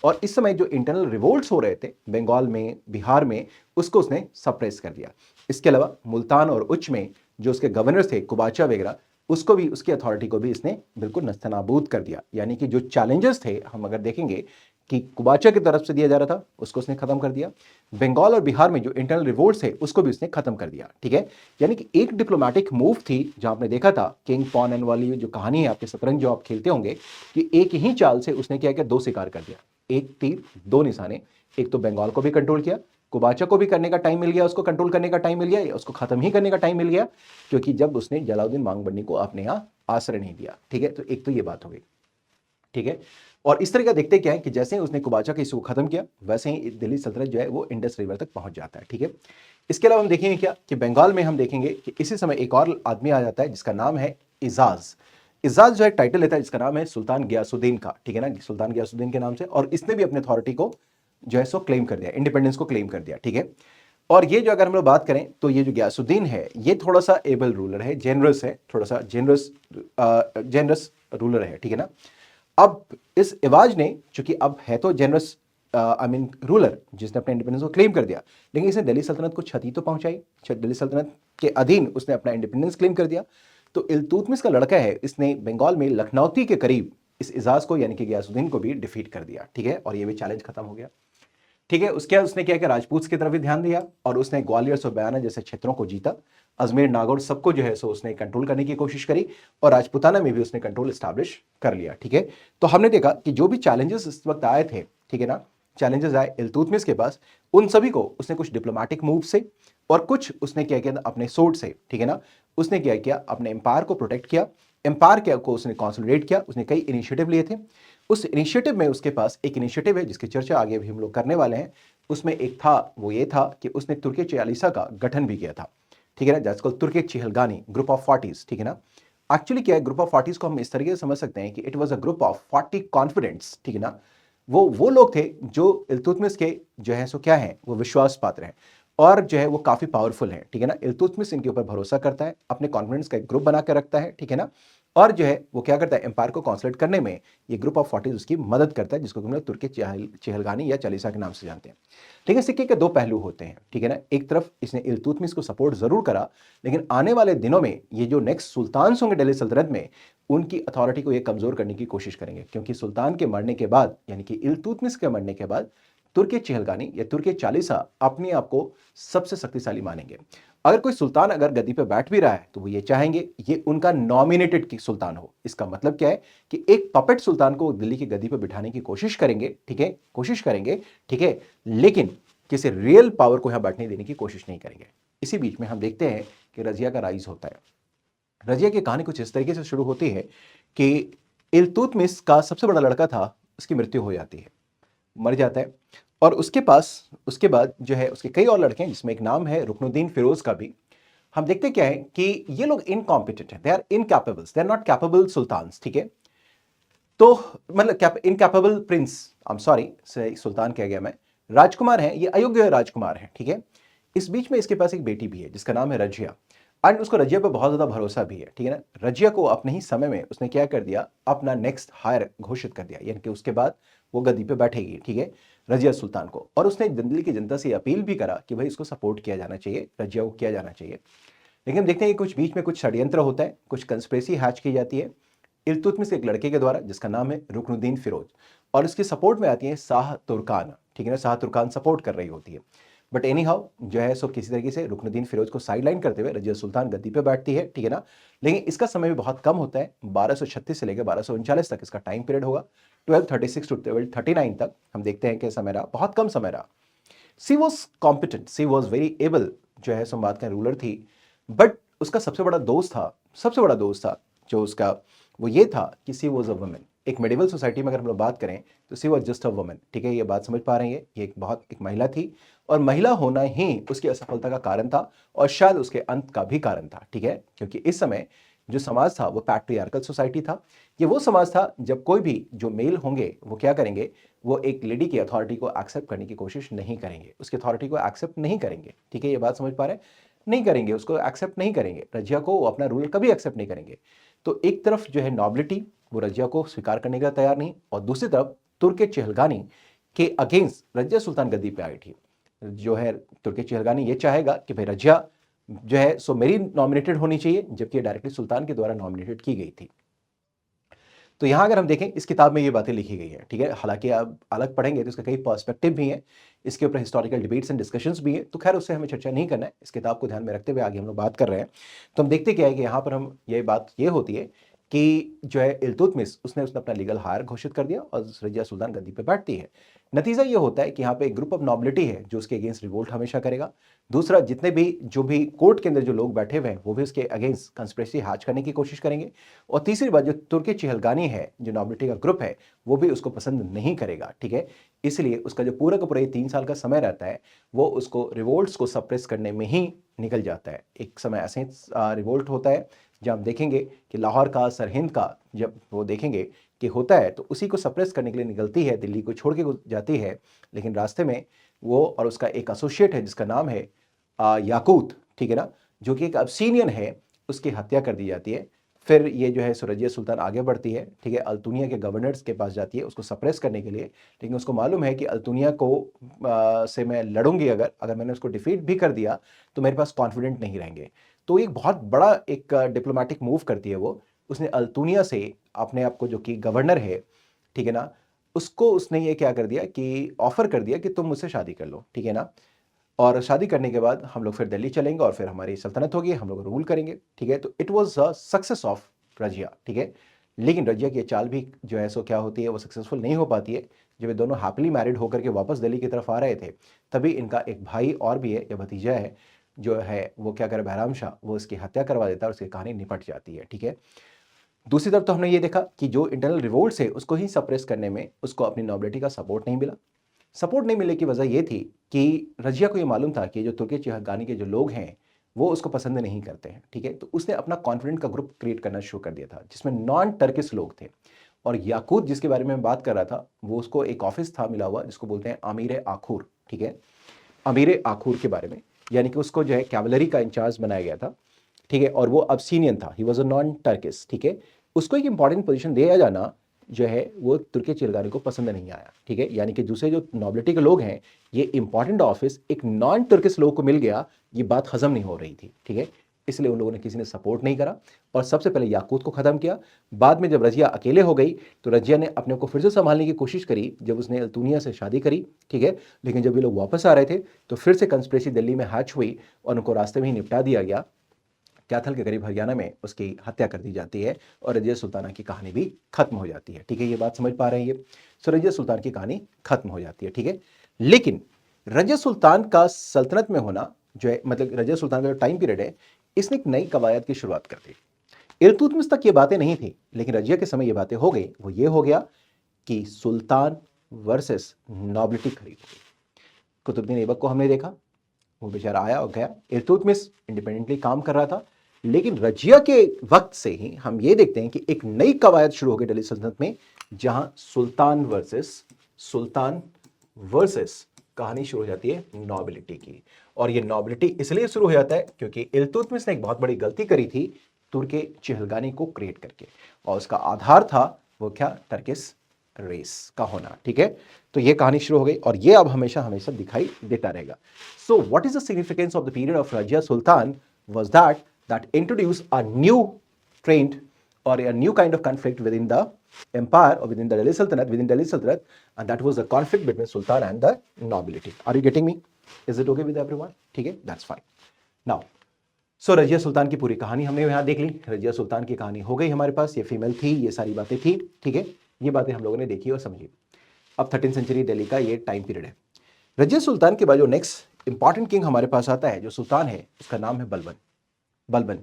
और इस समय जो इंटरनल रिवोल्ट्स हो रहे थे बंगाल में, बिहार में, उसको उसने सप्रेस कर दिया। इसके अलावा मुल्तान और उच्च में जो उसके गवर्नर थे कुबाचा वगैरह, उसको भी, उसकी अथॉरिटी को भी इसने बिल्कुल नस्तनाबूद कर दिया। यानी कि जो चैलेंजेस थे, हम अगर देखेंगे कि कुबाचा की तरफ से दिया जा रहा था, उसको उसने खत्म कर दिया। बंगाल और बिहार में जो इंटरनल रिवोल्ट्स है उसको भी उसने खत्म कर दिया, ठीक है। यानी कि एक डिप्लोमेटिक मूव थी जहां आपने देखा था किंग पॉन एंड वाली जो कहानी है आपके शतरंज जो आप खेलते होंगे, कि एक ही चाल से उसने क्या किया, दो शिकार कर दिया, एक तीर दो निशाने। एक तो बंगाल को भी कंट्रोल किया, कुबाचा को भी करने का टाइम मिल गया, उसको कंट्रोल करने का टाइम मिल गया, या उसको खत्म ही करने का टाइम मिल गया, क्योंकि जब उसने जलालुद्दीन मांगबरनी को अपने यहां आश्रय नहीं दिया, ठीक है। तो एक तो ये बात हो गई, ठीक है। और इस तरह का देखते क्या है कि जैसे ही उसने कुबाचा के इशू को खत्म किया, वैसे ही दिल्ली सल्तनत जो है वो इंडस रिवर तक पहुंच जाता है, ठीक है। इसके अलावा हम देखेंगे क्या कि बंगाल में हम देखेंगे कि इसी समय एक और आदमी आ जाता है जिसका नाम है इजाज। इजाज जो है टाइटल लेता है जिसका नाम है सुल्तान गियासुद्दीन का, ठीक है ना, सुल्तान गियासुद्दीन के नाम से, और इसने भी अपने अथॉरिटी को जो है सो क्लेम कर दिया, इंडिपेंडेंस को क्लेम कर दिया, ठीक है। और ये जो अगर हम लोग बात करें तो ये जो गियासुद्दीन है ये थोड़ा सा एबल रूलर है, जेनरस है, थोड़ा सा जेनरस रूलर है, ठीक है ना। अब इस इवाज ने, चूंकि अब है तो जेनरस आई मीन रूलर जिसने अपने इंडिपेंडेंस को क्लेम कर दिया, लेकिन इसने दिल्ली सल्तनत को क्षति तो पहुंचाई, दिल्ली सल्तनत के अधीन उसने अपना इंडिपेंडेंस क्लेम कर दिया। तो इल्तुतमिश का लड़का है, इसने बंगाल में लखनौती के करीब इस इजाज को यानी कि गियासुद्दीन को भी डिफीट कर दिया, ठीक है, और ये भी चैलेंज खत्म हो गया, ठीक है। उसके बाद उसने क्या किया, राजपूत की तरफ भी ध्यान दिया और उसने ग्वालियर और बयाना जैसे क्षेत्रों को जीता, अजमेर नागौर सबको जो है सो उसने कंट्रोल करने की कोशिश करी और राजपूताना में भी उसने कंट्रोल स्टैब्लिश कर लिया, ठीक है। तो हमने देखा कि जो भी चैलेंजेस इस वक्त आए थे, ठीक है ना, चैलेंजेस आए इल्तुतमिश के पास, उन सभी को उसने कुछ डिप्लोमेटिक मूव से और कुछ उसने क्या किया अपने सोर्ड से, ठीक है ना, उसने क्या किया अपने एम्पायर को प्रोटेक्ट किया, एम्पायर को उसने कंसोलिडेट किया, उसने कई इनिशिएटिव लिए थे। उस इनिशिएटिव में उसके पास एक इनिशिएटिव है जिसकी चर्चा आगे भी हम लोग करने वाले हैं, उसमें एक था, वो ये था कि उसने तुर्की चालीसा का गठन भी किया था, ठीक है ना, दैट्स कॉल्ड तुर्की चिहलगानी ग्रुप ऑफ 40, ठीक है ना। एक्चुअली क्या है, ग्रुप ऑफ 40 को हम इस तरीके से समझ सकते हैं कि it was a group of 40 कॉन्फिडेंट्स, ठीक है ना। वो लोग थे जो इल्तुतमिश के जो है सो क्या है, वो विश्वास पात्र हैं और जो है वो काफी पावरफुल है, ठीक है ना। इल्तुतमिश इनके ऊपर भरोसा करता है, अपने कॉन्फिडेंस का एक ग्रुप बना कर रखता है, ठीक है ना। और जो है वो क्या करता है, एम्पायर को कॉन्सुलेट करने में ये ग्रुप ऑफ 40 उसकी मदद करता है, जिसको हम लोग तुर्की चहलगानी या चालीसा के नाम से जानते हैं। लेकिन सिक्के के दो पहलू होते हैं, ठीक है ना। एक तरफ इसने इल्तुतमिश को सपोर्ट जरूर करा, लेकिन आने वाले दिनों में ये जो नेक्स्ट सुल्तान होंगे दिल्ली सल्तनत में, उनकी अथॉरिटी को ये कमजोर करने की कोशिश करेंगे, क्योंकि सुल्तान के मरने के बाद यानी कि इल्तुतमिश के मरने के बाद तुर्की चिहलगानी या तुर्की चालीसा अपने आप को सबसे शक्तिशाली मानेंगे। अगर कोई सुल्तान अगर गद्दी पे बैठ भी रहा है तो वो ये चाहेंगे ये उनका नॉमिनेटेड सुल्तान हो। इसका मतलब क्या है कि एक पपेट सुल्तान को दिल्ली की गद्दी पे बिठाने की कोशिश करेंगे, ठीक है, कोशिश करेंगे, ठीक है, लेकिन किसी रियल पावर को यहां बैठने देने की कोशिश नहीं करेंगे। इसी बीच में हम देखते हैं कि रजिया का राइज होता है। रजिया की कहानी कुछ इस तरीके से शुरू होती है कि इल्तुतमिश का सबसे बड़ा लड़का था, उसकी मृत्यु हो जाती है, मर जाता है, और उसके पास उसके बाद जो है उसके कई और लड़के हैं जिसमें एक नाम है रुकनुद्दीन फिरोज का भी। हम देखते क्या है कि ये लोग इनकॉम्पिटेंट हैं, they are incapables, they are not capable sultans, ठीक है। तो मतलब incapable prince, I am sorry sultan कह गया मैं, राजकुमार हैं, ये अयोग्य राजकुमार हैं, ठीक है। इस बीच में इसके पास एक बेटी भी है जिसका नाम है रजिया, एंड उसको रजिया पे बहुत ज्यादा भरोसा भी है, ठीक है ना। रजिया को अपने ही समय में उसने क्या कर दिया, अपना नेक्स्ट हायर घोषित कर दिया, यानी कि उसके बाद वो गद्दी पे बैठेगी, ठीक है, रजिया सुल्तान को। और उसने दिल्ली की जनता से अपील भी करा कि भाई इसको सपोर्ट किया जाना चाहिए, रजिया को किया जाना चाहिए। लेकिन हम देखते हैं कि कुछ बीच में कुछ षड्यंत्र होता है, कुछ कंस्पिरेसी हैच की जाती है इल्तुतमिश एक लड़के के द्वारा जिसका नाम है रुकनुद्दीन फिरोज, और इसके सपोर्ट में आती है शाह तुर्कान, ठीक है ना, शाह तुर्कान सपोर्ट कर रही होती है। बट एनी हाउ जो है सो किसी तरीके से रुकनुद्दीन फिरोज को साइडलाइन करते हुए रजिया सुल्तान गद्दी पे बैठती है, ठीक है ना। लेकिन इसका समय भी बहुत कम होता है, 1236 से लेकर 1239 तक इसका टाइम पीरियड होगा, 1236 टू 1239 तक हम देखते हैं कि समय रहा, बहुत कम समय रहा। She was competent, she was very able, जो है सो बात का रूलर थी, बट उसका सबसे बड़ा दोस्त था, सबसे बड़ा दोस्त था जो उसका, वो ये था कि सी वॉज अ वुमेन। एक मेडिवल सोसाइटी में अगर हम लोग बात करें तो सी वॉज जस्ट अ वुमेन, ठीक है, ये बात समझ पा रहे हैं, ये एक महिला थी, और महिला होना ही उसकी असफलता का कारण था और शायद उसके अंत का भी कारण था, ठीक है, क्योंकि इस समय जो समाज था वो पैट्रियार्कल सोसाइटी था। ये वो समाज था जब कोई भी जो मेल होंगे वो क्या करेंगे, वो एक लेडी की अथॉरिटी को एक्सेप्ट करने की कोशिश नहीं करेंगे, उसकी अथॉरिटी को एक्सेप्ट नहीं करेंगे, ठीक है, ये बात समझ पा रहे हैं, नहीं करेंगे, उसको एक्सेप्ट नहीं करेंगे, रजिया को अपना रूल कभी एक्सेप्ट नहीं करेंगे। तो एक तरफ जो है नॉबिलिटी वो रजिया को स्वीकार करने का तैयार नहीं, और दूसरी तरफ तुर्की चहलगानी के अगेंस्ट रजिया सुल्तान गद्दी पे आई थी। जो है तुर्की चहलगानी ये चाहेगा कि भाई रजिया जो है सो मेरी नॉमिनेटेड होनी चाहिए, जबकि डायरेक्टली सुल्तान के द्वारा नॉमिनेटेड की गई थी। तो यहां अगर हम देखें इस किताब में ये बातें लिखी गई हैं, ठीक है, हालांकि आप अलग पढ़ेंगे तो इसका कई पर्सपेक्टिव भी हैं, इसके ऊपर हिस्टोरिकल डिबेट्स एंड डिस्कशंस भी हैं, तो खैर उससे हमें चर्चा नहीं करना है, इस किताब को ध्यान में रखते हुए आगे हम लोग बात कर रहे हैं। तो हम देखते क्या है कि यहाँ पर हम ये बात ये होती है कि जो है इल्तुतमिश उसने अपना लीगल हायर घोषित कर दिया और रजिया सुल्तान गद्दी पे बैठती है। नतीजा ये होता है कि यहाँ पे एक ग्रुप ऑफ नॉबिलिटी है जो उसके अगेंस्ट रिवोल्ट हमेशा करेगा। दूसरा, जितने भी जो भी कोर्ट के अंदर जो लोग बैठे हुए हैं वो भी उसके अगेंस्ट कंस्पिरेसी हैच करने की कोशिश करेंगे। और तीसरी बात, जो तुर्की चहलगानी है, जो नॉबिलिटी का ग्रुप है, वो भी उसको पसंद नहीं करेगा, ठीक है। इसलिए उसका जो पूरा का पूरा 3 साल का समय रहता है वो उसको रिवोल्ट्स को सप्रेस करने में ही निकल जाता है। एक समय ऐसे रिवोल्ट होता है जब हम देखेंगे कि लाहौर का, सरहिंद का जब वो देखेंगे कि होता है तो उसी को सप्रेस करने के लिए निकलती है, दिल्ली को छोड़ के जाती है, लेकिन रास्ते में वो और उसका एक एसोसिएट है जिसका नाम है याकूत, ठीक है ना, जो कि एक अब्सीनियन है, उसकी हत्या कर दी जाती है। फिर ये जो है रजिया सुल्तान आगे बढ़ती है, ठीक है, अल्तुनिया के गवर्नर्स के पास जाती है उसको सप्रेस करने के लिए, लेकिन उसको मालूम है कि अल्तुनिया को से मैं लड़ूंगी, अगर अगर मैंने उसको डिफीट भी कर दिया तो मेरे पास कॉन्फिडेंट नहीं रहेंगे। तो एक बहुत बड़ा एक डिप्लोमेटिक मूव करती है वो, उसने अल्तुनिया से अपने आप को, जो कि गवर्नर है, ठीक है ना, उसको उसने ये क्या कर दिया कि ऑफर कर दिया कि तुम मुझसे शादी कर लो, ठीक है ना, और शादी करने के बाद हम लोग फिर दिल्ली चलेंगे और फिर हमारी सल्तनत होगी, हम लोग रूल करेंगे, ठीक है। तो it was a success of Razia, ठीक है। लेकिन रजिया की ये चाल भी जो है सो क्या होती है, वो सक्सेसफुल नहीं हो पाती है। जब ये दोनों हैप्पीली मैरिड होकर के वापस दिल्ली की तरफ आ रहे थे, तभी इनका एक भाई और भी है या भतीजा है, जो है वो क्या करे, बहराम शाह, वो इसकी हत्या करवा देता है और उसकी कहानी निपट जाती है, ठीक है। दूसरी तरफ तो हमने ये देखा कि जो इंटरनल रिवोल्ट्स है उसको ही सप्रेस करने में उसको अपनी नॉबिलिटी का सपोर्ट नहीं मिला। सपोर्ट नहीं मिलने की वजह यह थी कि रजिया को ये मालूम था कि जो तुर्की चिहगानी के जो लोग हैं वो उसको पसंद नहीं करते हैं, ठीक है। तो उसने अपना कॉन्फिडेंट का ग्रुप क्रिएट करना शुरू कर दिया था जिसमें नॉन टर्किश लोग थे। और याकूत जिसके बारे में मैं बात कर रहा था, वो उसको एक ऑफिस था मिला हुआ जिसको बोलते हैं अमीर आखूर, ठीक है, अमीर आखूर के बारे में, यानी कि उसको जो है कैवलरी का इंचार्ज बनाया गया था, ठीक है। और वो अब्सीनियन था, he was a non Turkish, ठीक है। उसको एक इंपॉर्टेंट पोजीशन दिया जाना जो है वो तुर्की चिलगानी को पसंद नहीं आया, ठीक है। यानी कि दूसरे जो नॉबिलिटी के लोग हैं, ये इंपॉर्टेंट ऑफिस एक नॉन तुर्किस लोग को मिल गया, ये बात हजम नहीं हो रही थी, ठीक है। इसलिए उन लोगों ने किसी ने सपोर्ट नहीं करा और सबसे पहले याकूत को खत्म किया। बाद में जब रजिया अकेले हो गई तो रजिया ने अपने को फिर से संभालने की कोशिश करी जब उसने अल्तुनिया से शादी करी, ठीक है। लेकिन जब ये लोग वापस आ रहे थे तो फिर से कंस्पिरेसी दिल्ली में हैच हुई और उनको रास्ते में ही निपटा दिया गया। कैथल के करीब हरियाणा में उसकी हत्या कर दी जाती है और रजिया सुल्ताना की कहानी भी खत्म हो जाती है, ठीक है। ये बात समझ पा रहे हैं ये। सो रजिया सुल्तान की कहानी खत्म हो जाती है, ठीक है। लेकिन रजिया सुल्तान का सल्तनत में होना जो है, मतलब रजिया सुल्तान का जो टाइम पीरियड है, इसने एक नई कवायद की शुरुआत कर दी। इल्तुतमिश तक ये बातें नहीं थी, लेकिन रजिया के समय ये बातें हो गई। वो ये हो गया कि सुल्तान वर्सेस नॉबिलिटी खड़ी हो गई। कुतुबुद्दीन ऐबक को हमने देखा, वो बेचारा आया और गया। इल्तुतमिश इंडिपेंडेंटली काम कर रहा था, लेकिन रजिया के वक्त से ही हम ये देखते हैं कि एक नई कवायद शुरू हो गई दिल्ली सल्तनत में, जहां सुल्तान वर्सेस कहानी शुरू हो जाती है नॉबिलिटी की। और ये नॉबिलिटी इसलिए शुरू हो जाता है क्योंकि इल्तुतमिश ने एक बहुत बड़ी गलती करी थी तुर्के चिहलगानी को क्रिएट करके, और उसका आधार था वो क्या, टर्किश रेस का होना, ठीक है। तो ये कहानी शुरू हो गई और ये अब हमेशा हमेशा दिखाई देता रहेगा। So what is the significance of the period of Razia Sultan was that introduced a new trend or a new kind of conflict within the empire or within Delhi Sultanate, and that was the conflict between Sultan and the nobility. Are you getting me? Is it okay with everyone? ठीक है, that's fine. Now, सो रजिया सुल्तान की पूरी कहानी हमने यहाँ देख ली। रजिया सुल्तान की कहानी हो गई हमारे पास, ये फीमेल थी, ये सारी बातें थी, ठीक है। ये बातें हम लोगों ने देखी और समझी। अब 13th सेंचुरी दिल्ली का ये टाइम पीरियड है। रजिया सुल्तान के बाद जो नेक्स्ट इंपॉर्टेंट किंग हमारे पास आता है, जो सुल्तान है, उसका नाम है Balban.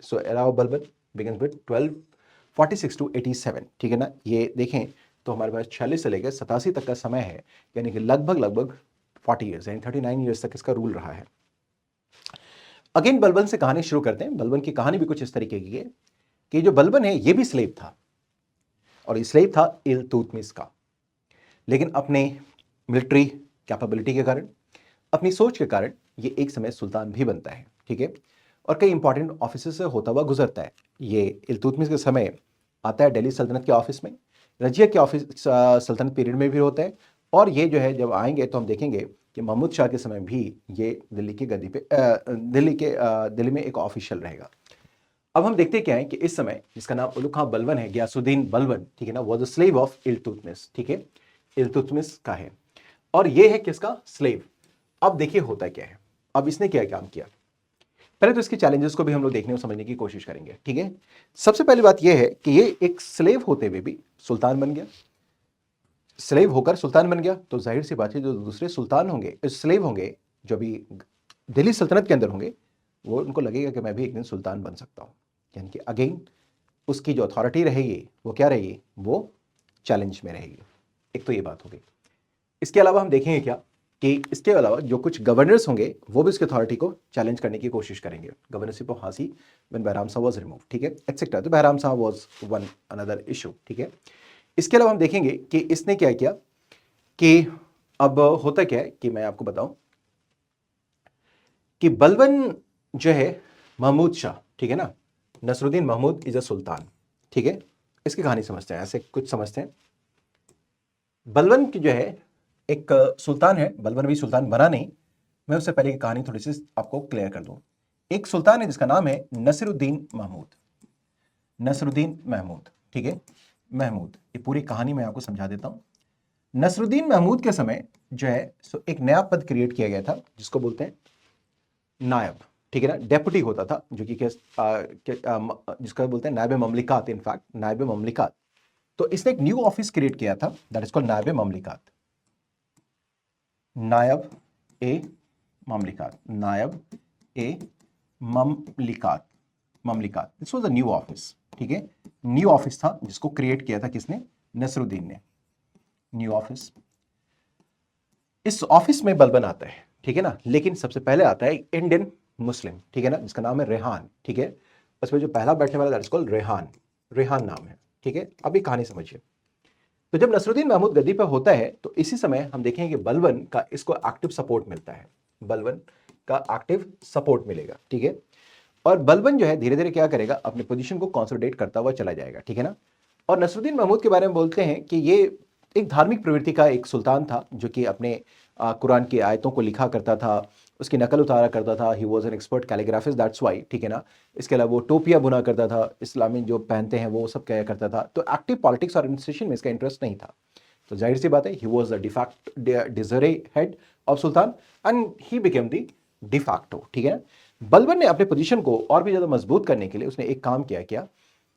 So era of Balban begins with 1246 to 87, ठीक है ना। ये देखें तो हमारे पास 46 से लेकर 87 तक का समय है, यानी कि लगभग 40 ईयर्स, यानी 39 ईयर्स तक इसका रूल रहा है। अगेन बलबन से कहानी शुरू करते हैं। बलबन की कहानी भी कुछ इस तरीके की है कि जो बलबन है ये भी स्लेव था, और ये स्लेव था इल्तुतमिश का, लेकिन अपने मिलिट्री कैपेबिलिटी के कारण, अपनी सोच के कारण ये एक समय सुल्तान भी बनता है, ठीक है। और कई इंपॉर्टेंट ऑफिस से होता हुआ गुजरता है। ये इल्तुतमिश के समय आता है दिल्ली सल्तनत के ऑफिस में, रजिया के ऑफिस सल्तनत पीरियड में भी होता है, और ये जो है जब आएंगे तो हम देखेंगे कि महमूद शाह के समय भी ये दिल्ली की गद्दी पे दिल्ली में एक ऑफिशियल रहेगा। अब हम देखते क्या है कि इस समय जिसका नाम उलुग खां बलबन है, गयासुद्दीन बलबन, ठीक है ना, was a slave of Iltutmish, ठीक है, इल्तुतमिश का है, और ये है किसका, स्लेव। अब देखिए होता क्या है, अब इसने क्या काम किया। पहले तो इसके चैलेंजेस को भी हम लोग देखने और समझने की कोशिश करेंगे, ठीक है। सबसे पहली बात यह है कि ये एक स्लेव होते हुए भी सुल्तान बन गया। स्लेव होकर सुल्तान बन गया तो जाहिर सी बात है जो दूसरे सुल्तान होंगे, स्लेव होंगे, जो भी दिल्ली सल्तनत के अंदर होंगे, वो उनको लगेगा कि मैं भी एक दिन सुल्तान बन सकता हूं। यानी कि अगेन उसकी जो अथॉरिटी रहेगी वो क्या रहेगी, वो चैलेंज में रहेगी। एक तो ये बात हो गई। इसके अलावा हम देखेंगे क्या कि इसके अलावा जो कुछ गवर्नर्स होंगे वो भी इसकी अथॉरिटी को चैलेंज करने की कोशिश करेंगे। गवर्नरशिप ऑफ हासी व्हेन बहराम साहब वाज रिमूव, ठीक है, एक्सेट्रा। तो बहराम साहब वाज वन अनदर इशू, ठीक है। इसके अलावा हम देखेंगे कि इसने क्या किया कि अब होता क्या है कि मैं आपको बताऊं कि बलबन जो है महमूद शाह, ठीक है ना, नसरुद्दीन महमूद इज अ सुल्तान, ठीक है। इसकी कहानी समझते हैं, ऐसे कुछ समझते हैं। बलबन की जो है एक सुल्तान है, बलबन भी सुल्तान बना नहीं। मैं उससे पहले की कहानी थोड़ी सी आपको क्लियर कर दूं। एक सुल्तान है जिसका नाम है नसरुद्दीन महमूद, नसरुद्दीन महमूद, ठीक है, महमूद। ये पूरी कहानी मैं आपको समझा देता हूं। नसरुद्दीन महमूद के समय जो है सो एक नया पद क्रिएट किया गया था जिसको बोलते हैं नायब, ठीक है ना, डेप्यूटी होता था, जो कि जिसका बोलते हैं नायब ममलिकात, इनफैक्ट नायब ममलिकात। तो इसने एक न्यू ऑफिस क्रिएट किया था दैट इज कॉल्ड नायब ममलिकात, नायब ए ममलिकात, नायब ए ममलिकात, ममलिकात। This was a new office, ठीक है, न्यू ऑफिस था जिसको क्रिएट किया था किसने, नसरुद्दीन ने, न्यू ऑफिस। इस ऑफिस में बलबन आता है, ठीक है ना, लेकिन सबसे पहले आता है इंडियन मुस्लिम, ठीक है ना, जिसका नाम है रेहान, ठीक है। उसमें जो पहला बैठने वाला that is called Rehan, Rehan नाम है, ठीक है। अभी कहानी समझिए। तो जब नसरुद्दीन महमूद गद्दी पर होता है तो इसी समय हम देखेंगे कि बलबन का इसको एक्टिव सपोर्ट मिलता है, बलबन का एक्टिव सपोर्ट मिलेगा, ठीक है। और बलबन जो है धीरे धीरे क्या करेगा, अपने पोजीशन को कंसोलिडेट करता हुआ चला जाएगा, ठीक है ना। और नसरुद्दीन महमूद के बारे में बोलते हैं कि ये एक धार्मिक प्रवृत्ति का एक सुल्तान था जो कि अपने कुरान की आयतों को लिखा करता था, उसकी नकल उतारा करता था। He was an expert calligraphist, that's why, ठीक है ना। इसके अलावा वो टोपिया बुना करता था, इस्लामी जो पहनते हैं वो सब क्या करता था। तो एक्टिव पॉलिटिक्स और एडमिनिस्ट्रेशन में इसका इंटरेस्ट नहीं था। तो जाहिर सी बात है he was the de facto de jure head of सुल्तान and he became the de facto, ठीक है। बलबन ने अपने पोजीशन को और भी ज्यादा मजबूत करने के लिए उसने एक काम किया, क्या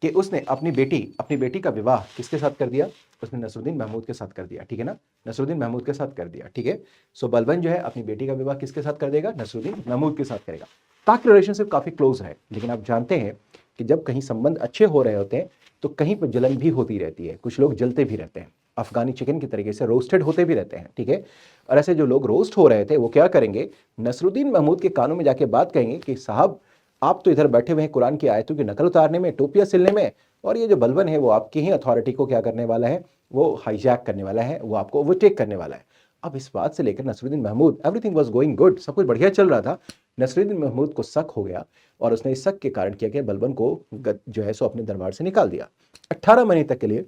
कि उसने अपनी बेटी का विवाह किसके साथ कर दिया, उसने नसरुद्दीन महमूद के साथ कर दिया, ठीक है ना, नसरुद्दीन महमूद के साथ कर दिया, ठीक है। सो बलबन जो है अपनी बेटी का विवाह किसके साथ कर देगा, नसरुद्दीन महमूद के साथ करेगा, ताकि रिलेशनशिप काफी क्लोज है। लेकिन आप जानते हैं कि जब कहीं संबंध अच्छे हो रहे होते हैं तो कहीं पर जलन भी होती रहती है, कुछ लोग जलते भी रहते हैं, अफगानी चिकन की तरीके से रोस्टेड होते भी रहते हैं, ठीक है। और ऐसे जो लोग रोस्ट हो रहे थे वो क्या करेंगे, नसरुद्दीन महमूद के कानों में जाके बात कहेंगे कि साहब आप तो इधर बैठे हुए हैं कुरान की आयतों की नकल उतारने में, टोपियां सिलने में, और ये जो बलबन है वो आपकी ही अथॉरिटी को क्या करने वाला है, वो हाईजैक करने वाला है, वो आपको ओवरटेक करने वाला है। अब इस बात से लेकर Nasiruddin Mahmud, everything was going good, सब कुछ बढ़िया चल रहा था। नसरुद्दीन महमूद को शक हो गया और उसने इस शक के कारण किया कि बलबन को जो है सो अपने दरबार से निकाल दिया। 18 महीने तक के लिए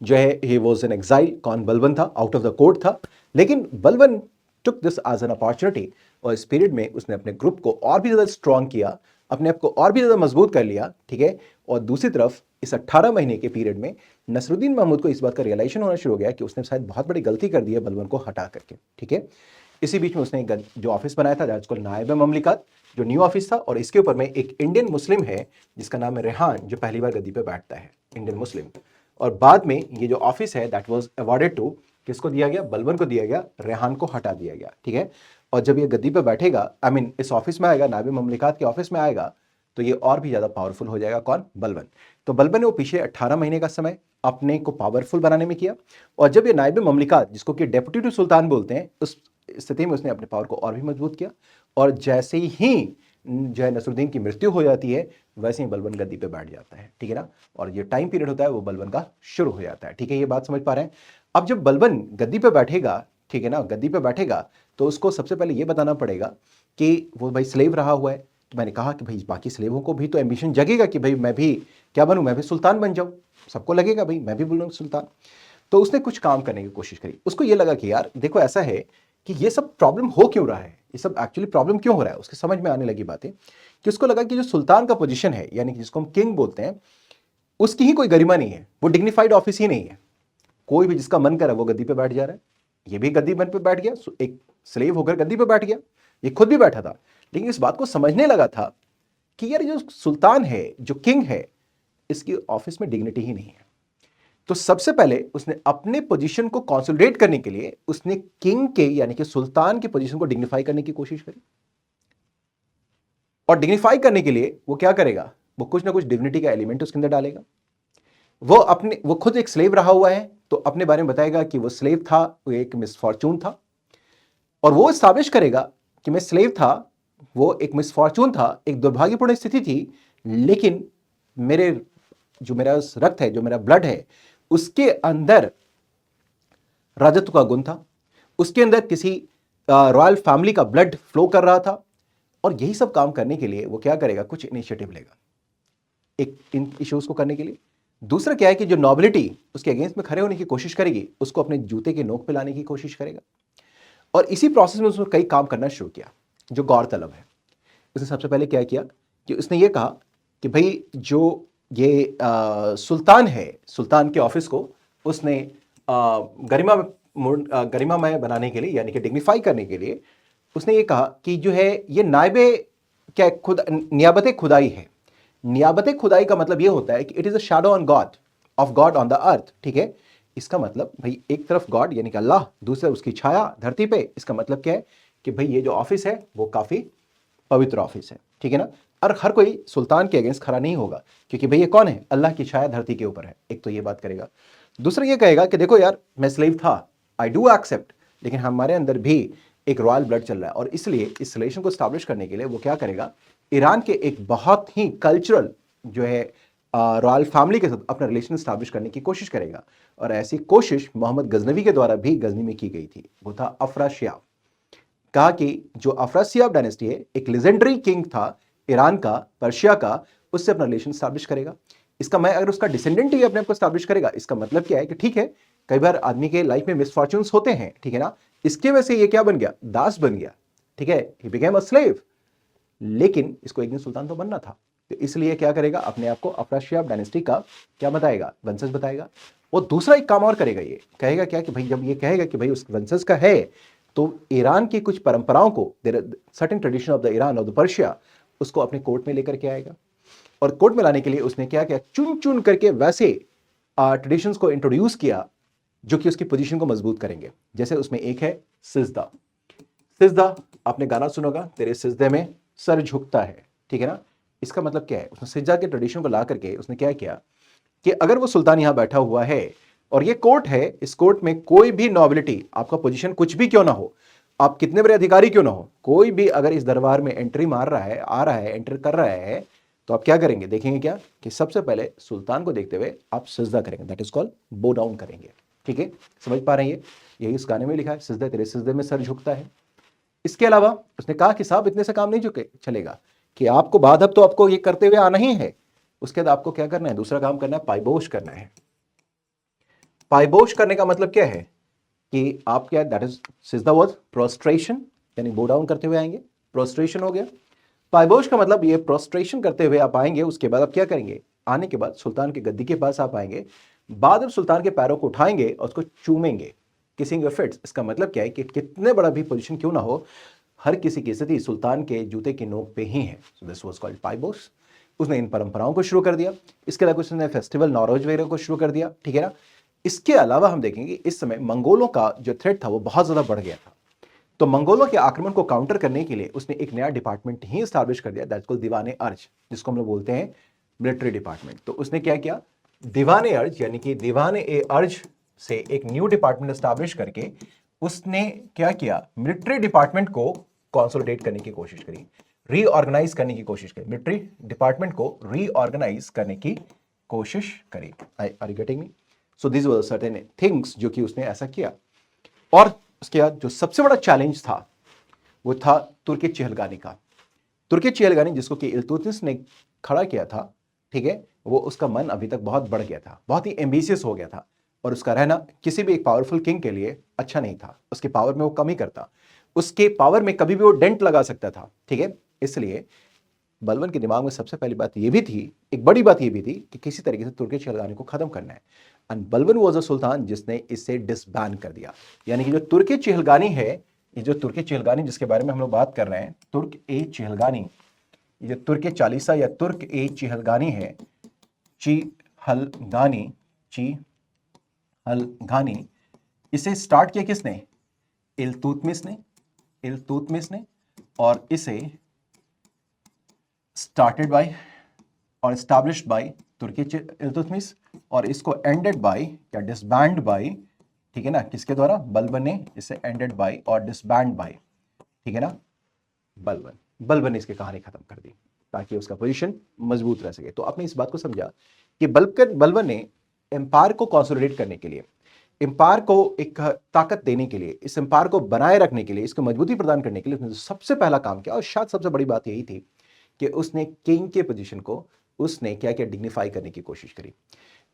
जो है ही वॉज एन एग्जाइल। कौन, बलबन था, आउट ऑफ द कोर्ट था। लेकिन Balban took this as an opportunity और इस पीरियड में उसने अपने ग्रुप को और भी ज्यादा स्ट्रॉन्ग किया, अपने आप को और भी ज्यादा मजबूत कर लिया, ठीक है। और दूसरी तरफ इस 18 महीने के पीरियड में नसरुद्दीन महमूद को इस बात का रियलाइजेशन होना शुरू हो गया कि उसने शायद बहुत बड़ी गलती कर दी है बलबन को हटा करके, ठीक है। इसी बीच में उसने जो ऑफिस बनाया था दैट्स कॉल्ड नायब ममलिकात, जो न्यू ऑफिस था, और इसके ऊपर में एक इंडियन मुस्लिम है जिसका नाम है रेहान, जो पहली बार गद्दी पे बैठता है, इंडियन मुस्लिम। और बाद में ये जो ऑफिस है दैट वाज अवॉर्डेड टू, किसको दिया गया, बलबन को दिया गया, रेहान को हटा दिया गया, ठीक है। और जब ये गद्दी पे बैठेगा, आई मीन इस ऑफिस में आएगा, नायब ममलिकात के ऑफिस में आएगा, तो ये और भी ज्यादा पावरफुल हो जाएगा। कौन, बलबन। तो बलबन ने वो पिछले 18 महीने का समय अपने को पावरफुल बनाने में किया। और जब ये नायब ममलिकात, जिसको कि डेप्यूटी टू सुल्तान बोलते हैं, उस स्थिति में उसने अपने पावर को और भी मजबूत किया। और जैसे ही जो है नसरुद्दीन की मृत्यु हो जाती है वैसे ही बलबन गद्दी पे बैठ जाता है, ठीक है ना। और ये टाइम पीरियड होता है वो बलबन का शुरू हो जाता है, ठीक है। ये बात समझ पा रहे हैं। अब जब बलबन गद्दी पे बैठेगा, ठीक है ना, गद्दी पे बैठेगा तो उसको सबसे पहले ये बताना पड़ेगा कि वो भाई स्लेव रहा हुआ है। तो मैंने कहा कि भाई बाकी स्लेवों को भी तो एम्बिशन जगेगा कि भाई मैं भी क्या बनूं, मैं भी सुल्तान बन जाऊं, सबको लगेगा भाई मैं भी बोलूँ सुल्तान। तो उसने कुछ काम करने की कोशिश करी। उसको ये लगा कि यार देखो ऐसा है कि ये सब प्रॉब्लम हो क्यों रहा है, ये सब एक्चुअली प्रॉब्लम क्यों हो रहा है, उसके समझ में आने लगी बातें कि उसको लगा कि जो सुल्तान का पोजीशन है, यानी कि जिसको हम किंग बोलते हैं, उसकी ही कोई गरिमा नहीं है, वो डिग्निफाइड ऑफिस ही नहीं है। कोई भी जिसका मन करे वो गद्दी पे बैठ जा रहा है। ये भी गद्दी बन पे बैठ गया, एक स्लेव होकर गद्दी पे बैठ गया, ये खुद भी बैठा था। लेकिन इस बात को समझने लगा था कि यार जो सुल्तान है, जो किंग है, इसकी ऑफिस में डिग्निटी ही नहीं है। तो सबसे पहले उसने अपने पोजीशन को कंसोलिडेट करने के लिए उसने किंग के यानी कि सुल्तान की पोजीशन को डिग्निफाई करने की कोशिश करी। और डिग्निफाई करने के लिए वो क्या करेगा, वो कुछ ना कुछ डिग्निटी का एलिमेंट उसके अंदर डालेगा। वो खुद एक स्लेव रहा हुआ है तो अपने बारे में बताएगा कि वो स्लेव था, वो एक मिसफॉर्चून था। और वो एस्टैब्लिश करेगा कि मैं स्लेव था, वो एक मिसफॉर्चून था, एक दुर्भाग्यपूर्ण स्थिति थी, लेकिन मेरे जो मेरा रक्त है, जो मेरा ब्लड है, उसके अंदर राजत्व का गुण था, उसके अंदर किसी रॉयल फैमिली का ब्लड फ्लो कर रहा था। और यही सब काम करने के लिए वो क्या करेगा, कुछ इनिशिएटिव लेगा एक इन इश्यूज को करने के लिए। दूसरा क्या है कि जो नॉबिलिटी उसके अगेंस्ट में खड़े होने की कोशिश करेगी, उसको अपने जूते के नोक पे लाने की कोशिश करेगा। और इसी प्रोसेस में उसने कई काम करना शुरू किया जो गौरतलब है। उसने सबसे पहले क्या किया कि उसने ये कहा कि भाई जो ये सुल्तान है, सुल्तान के ऑफिस को उसने गरिमामय बनाने के लिए, यानी कि डिग्निफाई करने के लिए, उसने ये कहा कि जो है ये नायबे क्या खुद नियाबत खुदाई है। नियाबत खुदाई का मतलब ये होता है कि it is a shadow on God, of God on the earth. ठीक है, इसका मतलब भाई एक तरफ गॉड यानी कि अल्लाह, दूसरा उसकी छाया धरती पे। इसका मतलब क्या है कि भाई ये जो ऑफिस है वो काफी पवित्र ऑफिस है। ठीक है ना। और हर कोई सुल्तान के अगेंस्ट खड़ा नहीं होगा, क्योंकि भाई ये कौन है, अल्लाह की छाया धरती के ऊपर है। एक तो ये बात करेगा। दूसरा ये कहेगा कि देखो यार, मैं स्लेव था, आई डू एक्सेप्ट, लेकिन हमारे अंदर भी एक रॉयल ब्लड चल रहा है। और इसलिए इस रिलेशन को स्टैब्लिश करने के लिए वो क्या करेगा, ईरान के एक बहुत ही कल्चरल जो है रॉयल फैमिली के साथ अपना रिलेशन स्टैब्लिश करने की कोशिश करेगा। और ऐसी कोशिश मोहम्मद गजनवी के द्वारा भी गजनी में की गई थी। वो था अफराशियाब। कहा कि जो अफरासियाब डायनेस्टी है, एक लेजेंडरी किंग था ईरान का, पर्शिया का, उससे अपना रिलेशन स्टैब्लिश करेगा। इसका मैं अगर उसका डिसेंडेंट ही अपने आप को स्टैब्लिश करेगा, इसका मतलब क्या है कि ठीक है, कई बार आदमी के लाइफ में मिसफॉर्चून्स होते हैं, ठीक है ना। इसके वजह से ये क्या बन गया, दास बन गया। ठीक है, ही बिकेम अ स्लेव। लेकिन इसको एक दिन सुल्तान तो बनना था, तो इसलिए क्या करेगा, अपने आप को अफराशियाब डायनेस्टी का क्या बताएगा, वंशज बताएगा। वो दूसरा एक काम और करेगा, ये कहेगा क्या कि भाई जब ये कहेगा कि भाई उस वंशज का है, तो ईरान की कुछ परंपराओं को, certain tradition of the Iran, of the Persia, उसको अपने कोर्ट में लेकर के आएगा। और कोर्ट में लाने के लिए उसने क्या किया, चुन चुन करके वैसे ट्रेडिशंस को इंट्रोड्यूस किया जो कि उसकी पोजीशन को मजबूत करेंगे। जैसे उसमें एक है सिजदा। सिजदा, आपने गाना सुनोगा, तेरे सिजदे में सर झुकता है। ठीक है ना। इसका मतलब क्या है, उसने सिजदा के ट्रेडिशन को ला करके उसने क्या किया कि अगर वो सुल्तान यहां बैठा हुआ है और ये कोर्ट है, इस कोर्ट में कोई भी नॉबिलिटी, आपका पोजीशन कुछ भी क्यों ना हो, आप कितने बड़े अधिकारी क्यों ना हो, कोई भी अगर इस दरबार में एंट्री मार रहा है, आ रहा है, एंटर कर रहा है, तो आप क्या करेंगे, देखेंगे क्या कि सबसे पहले सुल्तान को देखते हुए आप सिजदा करेंगे, दैट इज कॉल्ड बो डाउन करेंगे। ठीक है, समझ पा रहे हैं। यही इस गाने में लिखा है, सिजदा तेरे सिजदे में सर झुकता है। इसके अलावा उसने कहा कि साहब इतने से काम नहीं चुके चलेगा, कि आपको बाधब तो आपको ये करते हुए आना ही है, उसके बाद आपको क्या करना है, दूसरा काम करना है, पायबोश करना है। पायबोश करने का मतलब क्या है कि आप क्या, दैट इज सिजदा वाज प्रोस्ट्रेशन, यानी बो डाउन करते हुए आएंगे, प्रोस्ट्रेशन हो गया। पायबोश का मतलब ये प्रोस्ट्रेशन करते हुए आप आएंगे, उसके बाद आप क्या करेंगे, आने के बाद सुल्तान की गद्दी के पास आप आएंगे, बाद में सुल्तान के पैरों को उठाएंगे और उसको चूमेंगे, किसिंग योर फिट्स। इसका मतलब क्या है कि कितने बड़ा भी पोजीशन क्यों ना हो, हर किसी की स्थिति सुल्तान के जूते की नोक पे ही है। सो दिस वाज कॉल्ड पायबोश। उसने इन परंपराओं को शुरू कर दिया। इसके अलावा उसने फेस्टिवल नौरोज वगैरह को शुरू कर दिया। ठीक है ना। इसके अलावा हम देखेंगे इस समय मंगोलों का जो थ्रेट था वो बहुत ज्यादा बढ़ गया था। तो मंगोलों के आक्रमण को काउंटर करने के लिए उसने एक नया डिपार्टमेंट ही स्टैब्लिश कर दिया, दैट्स कॉल्ड दीवाने अर्ज, जिसको हम लोग बोलते हैं मिलिट्री डिपार्टमेंट। तो उसने क्या किया, दीवाने अर्ज यानी कि दीवाने ए अर्ज से एक न्यू डिपार्टमेंट स्टैब्लिश करके उसने क्या किया, मिलिट्री डिपार्टमेंट को कंसोलिडेट करने की कोशिश करी, रीऑर्गेनाइज करने की कोशिश करी, मिलिट्री डिपार्टमेंट को रीऑर्गेनाइज करने की कोशिश करी। Are you getting me. So this was certain things जो कि उसने ऐसा किया। और उसके बाद जो सबसे बड़ा चैलेंज था वो था तुर्की चहलगानी का। तुर्की चहलगानी जिसको कि इल्तुतमिश ने खड़ा किया था, ठीक है, वो उसका मन अभी तक बहुत बढ़ गया था, बहुत ही एम्बिशियस हो गया था, और उसका रहना किसी भी एक पावरफुल किंग के लिए अच्छा नहीं था। उसके पावर में वो कमी करता, उसके पावर में कभी भी वो डेंट लगा सकता था। ठीक है, इसलिए बलबन के दिमाग में सबसे पहली बात ये भी थी, एक बड़ी बात ये भी थी कि किसी तरीके से तुर्की चहलगानी को खत्म करना है। एंड बलबन वाज अ सुल्तान जिसने इसे डिसबैन कर दिया। यानी कि जो तुर्की चहलगानी है, ये जो तुर्की चहलगानी जिसके बारे में हम लोग बात कर रहे हैं, तुर्क ए चहलगानी, ये तुर्क चालीसा या तुर्क ए चहलगानी है, चहलगानी, चहलगानी, इसे स्टार्ट किया किसने, इल्तुतमिश ने, इल्तुतमिश ने, और इसे स्टार्टेड बाय और एस्टैब्लिश्ड बाय तुर्की इल्तुतमिश, और इसको एंडेड बाय या डिसबैंड बाय, ठीक है ना, किसके द्वारा, बलबन ने इसे एंडेड बाय और डिसबैंड बाय, ठीक है ना, बलबन ने इसकी कहानी खत्म कर दी ताकि उसका पोजीशन मजबूत रह सके। तो आपने इस बात को समझा कि बलबन ने एम्पायर को कंसोलिडेट करने के लिए, एम्पायर को एक ताकत देने के लिए, इस एम्पायर को बनाए रखने के लिए, इसको मजबूती प्रदान करने के लिए उसने सबसे पहला काम किया, और शायद सबसे बड़ी बात यही थी कि उसने किंग के पोजीशन को उसने क्या क्या डिग्निफाई करने की कोशिश करी।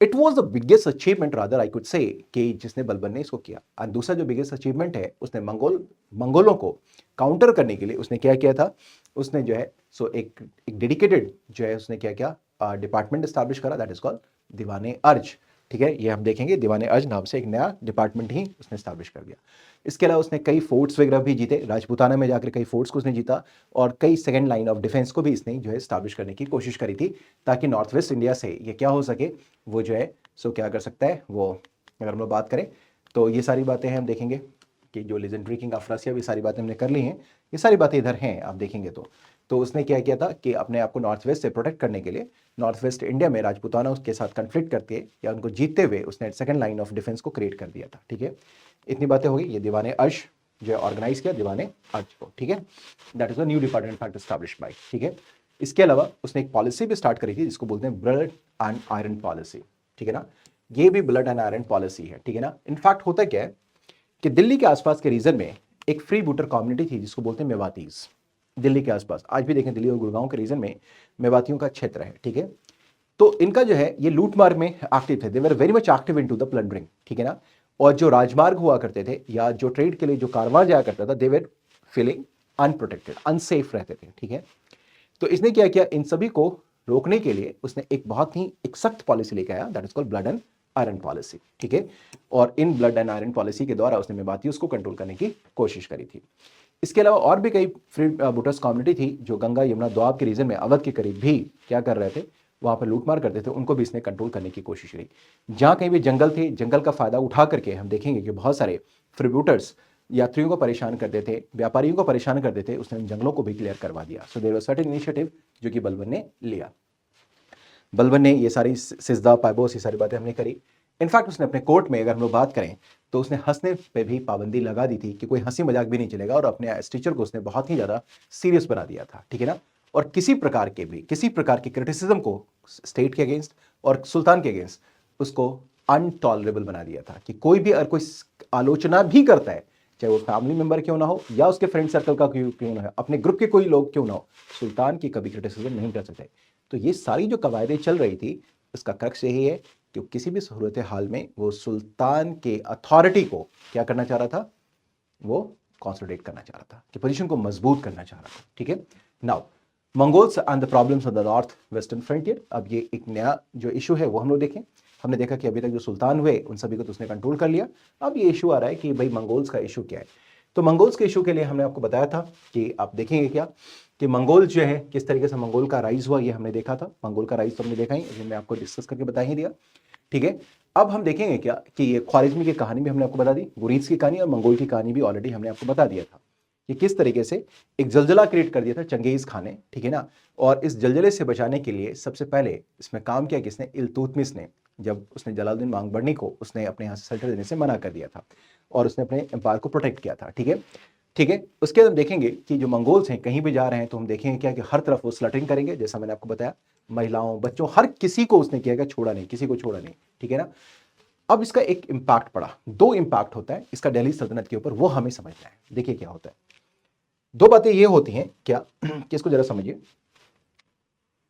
It was the biggest achievement rather I could say, कि जिसने बलबन ने इसको किया। और दूसरा जो बिगेस्ट अचीवमेंट है, उसने मंगोलों को काउंटर करने के लिए उसने क्या किया था, उसने जो है सो एक डेडिकेटेड जो है उसने क्या किया, डिपार्टमेंट एस्टैब्लिश करा, दैट इज कॉल्ड दीवाने अर्ज। ठीक है, ये हम देखेंगे, दीवाने अर्ज नाम से एक नया डिपार्टमेंट ही उसने एस्टैब्लिश कर दिया। इसके अलावा उसने कई फोर्ट्स वगैरह भी जीते, राजपूताना में जाकर कई फोर्ट्स को उसने जीता, और कई सेकंड लाइन ऑफ डिफेंस को भी इसने जो है एस्टैब्लिश करने की कोशिश करी थी, ताकि नॉर्थ वेस्ट इंडिया से ये क्या हो सके, वो जो है सो क्या कर सकता है वो। अगर हम लोग बात करें तो ये सारी बातें हैं, हम देखेंगे कि जो लेजेंडरी किंग ऑफ रसिया, ये सारी बातें हमने कर ली हैं, ये सारी बातें इधर हैं आप देखेंगे तो उसने क्या किया था कि अपने आप को नॉर्थ वेस्ट से प्रोटेक्ट करने के लिए नॉर्थ वेस्ट इंडिया में राजपूताना उसके साथ कन्फ्लिक्ट करके या उनको जीतते हुए उसने सेकंड लाइन ऑफ डिफेंस को क्रिएट कर दिया था। ठीक है, इतनी बातें हो गई। ये दीवाने अर्श जो ऑर्गेनाइज किया, दीवाने अर्श को, ठीक है, that is the new department fact established bye, ठीक है। इसके अलावा उसने एक पॉलिसी भी स्टार्ट करी थी जिसको बोलते हैं ब्लड एंड आयरन पॉलिसी, ठीक है ना, ये भी ब्लड एंड आयरन पॉलिसी है, ठीक है ना। इनफैक्ट होता क्या है कि दिल्ली के आसपास के रीजन में एक फ्री बूटर कम्युनिटी थी जिसको बोलते हैं मेवातीज। दिल्ली के आसपास आज भी देखें, दिल्ली और गुड़गांव के रीजन में मेवातियों का क्षेत्र है, ठीक है। तो इनका जो है ये लूटमार में एक्टिव थे, they were very much active into the plundering, ठीक है ना। और जो राजमार्ग हुआ करते थे या जो ट्रेड के लिए जो कारवां जाया करता था, दे वर फीलिंग अनप्रोटेक्टेड, अनसेफ रहते थे, ठीक है। तो इसने क्या किया, इन सभी को रोकने के लिए उसने एक बहुत ही एक सख्त पॉलिसी लेकर आया, that is called blood and iron policy, ठीक है। और in blood and iron policy के द्वारा उसने मेवातियों को कंट्रोल करने की कोशिश करी थी। इसके अलावा और भी कई फ्री बूटर्स कम्युनिटी थी जो गंगा यमुना द्वाब के रीजन में अवध के करीब भी क्या कर रहे थे, वहां पर लूटमार करते थे, उनको भी इसने कंट्रोल करने की कोशिश करी। जहां कहीं भी जंगल थे, जंगल का फायदा उठा करके हम देखेंगे कि बहुत सारे फ्रीब्यूटर्स यात्रियों को परेशान करते थे, व्यापारियों को परेशान करते थे, उसने उन जंगलों को भी क्लियर करवा दिया। So there was certain initiative जो कि बलबन ने लिया। बलबन ने ये सारी सिजदा पाइबोस ये सारी बातें हमने करी। इनफैक्ट उसने अपने कोर्ट में अगर हम लोग बात करें तो उसने हंसने पे भी पाबंदी लगा दी थी कि कोई हंसी मजाक भी नहीं चलेगा, और अपने टीचर को उसने बहुत ही ज़्यादा सीरियस बना दिया था, ठीक है ना। और किसी प्रकार के क्रिटिसिज्म को स्टेट के अगेंस्ट और सुल्तान के अगेंस्ट उसको अनटॉलरेबल बना दिया था कि कोई भी अगर कोई आलोचना भी करता है, चाहे वो फैमिली मेंबर क्यों ना हो या उसके फ्रेंड सर्कल का क्यों ना हो, अपने ग्रुप के कोई लोग क्यों ना हो, सुल्तान की कभी क्रिटिसिज्म नहीं कर सकते। तो ये सारी जो कवायदें चल रही थी, इसका क्रक्स यही है कि किसी भी सूरत हाल में वो सुल्तान के अथॉरिटी को क्या करना चाह रहा था, वो कंसोलिडेट करना चाह रहा था, कि पोजीशन को मजबूत करना चाह रहा था, ठीक है। Now Mongols and the problems of the north western frontier, अब ये एक नया जो इशू है वो हम लोग देखें। हमने देखा कि अभी तक जो सुल्तान हुए उन सभी को तो उसने कंट्रोल कर लिया। अब ये इशू आ रहा है कि भाई मंगोल्स का इशू क्या है। तो मंगोल्स के इशू के लिए हमने आपको बताया था कि आप देखेंगे क्या कि मंगोल जो है किस तरीके से मंगोल का राइज हुआ, ये हमने देखा था। मंगोल का राइज तो हमने देखा ही, मैं आपको डिस्कस करके बता ही दिया, ठीक है। अब हम देखेंगे क्या कि ये ख्वारिज़मी की कहानी भी हमने आपको बता दी, गुरीज की कहानी और मंगोल की कहानी भी ऑलरेडी हमने आपको बता दिया था कि किस तरीके से एक जलजला क्रिएट कर दिया था चंगेज खान ने, ठीक है ना। और इस जलजले से बचाने के लिए सबसे पहले इसमें काम किया किसने, इल्तुतमिश ने, जब उसने जलालुद्दीन मांगबरनी को उसने अपने यहाँ से सल्टर देने से मना कर दिया था और उसने अपने एम्पायर को प्रोटेक्ट किया था, ठीक है, ठीक है। उसके बाद हम देखेंगे कि जो मंगोल्स हैं कहीं भी जा रहे हैं तो हम देखेंगे क्या कि हर तरफ वो स्लटरिंग करेंगे, जैसा मैंने आपको बताया, महिलाओं बच्चों हर किसी को उसने किया, छोड़ा नहीं, किसी को छोड़ा नहीं, ठीक है ना। अब इसका एक इंपैक्ट पड़ा, दो इंपैक्ट होता है इसका दिल्ली सल्तनत के ऊपर, वो हमें समझना है। देखिए क्या होता है, दो बातें ये होती हैं क्या कि इसको जरा समझिए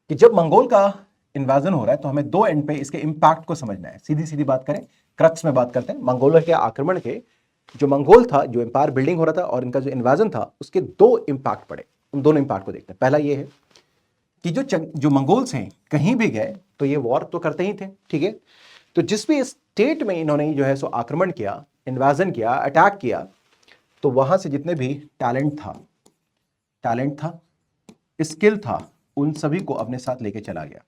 कि जब मंगोल का इन्वाजन हो रहा है तो हमें दो एंड पे इसके इंपैक्ट को समझना है। सीधी सीधी बात करें, क्रक्स में बात करते हैं, मंगोलों के आक्रमण के जो मंगोल था, जो एम्पायर बिल्डिंग हो रहा था और इनका जो इन्वाजन था, उसके दो इंपैक्ट पड़े। उन दोनों इंपैक्ट को देखते हैं। पहला ये है कि जो मंगोल्स हैं कहीं भी गए तो ये वॉर तो करते ही थे, ठीक है। तो जिस भी स्टेट में इन्होंने जो है सो आक्रमण किया, इन्वाजन किया, अटैक किया, तो वहां से जितने भी टैलेंट था, स्किल था, उन सभी को अपने साथ लेके चला गया।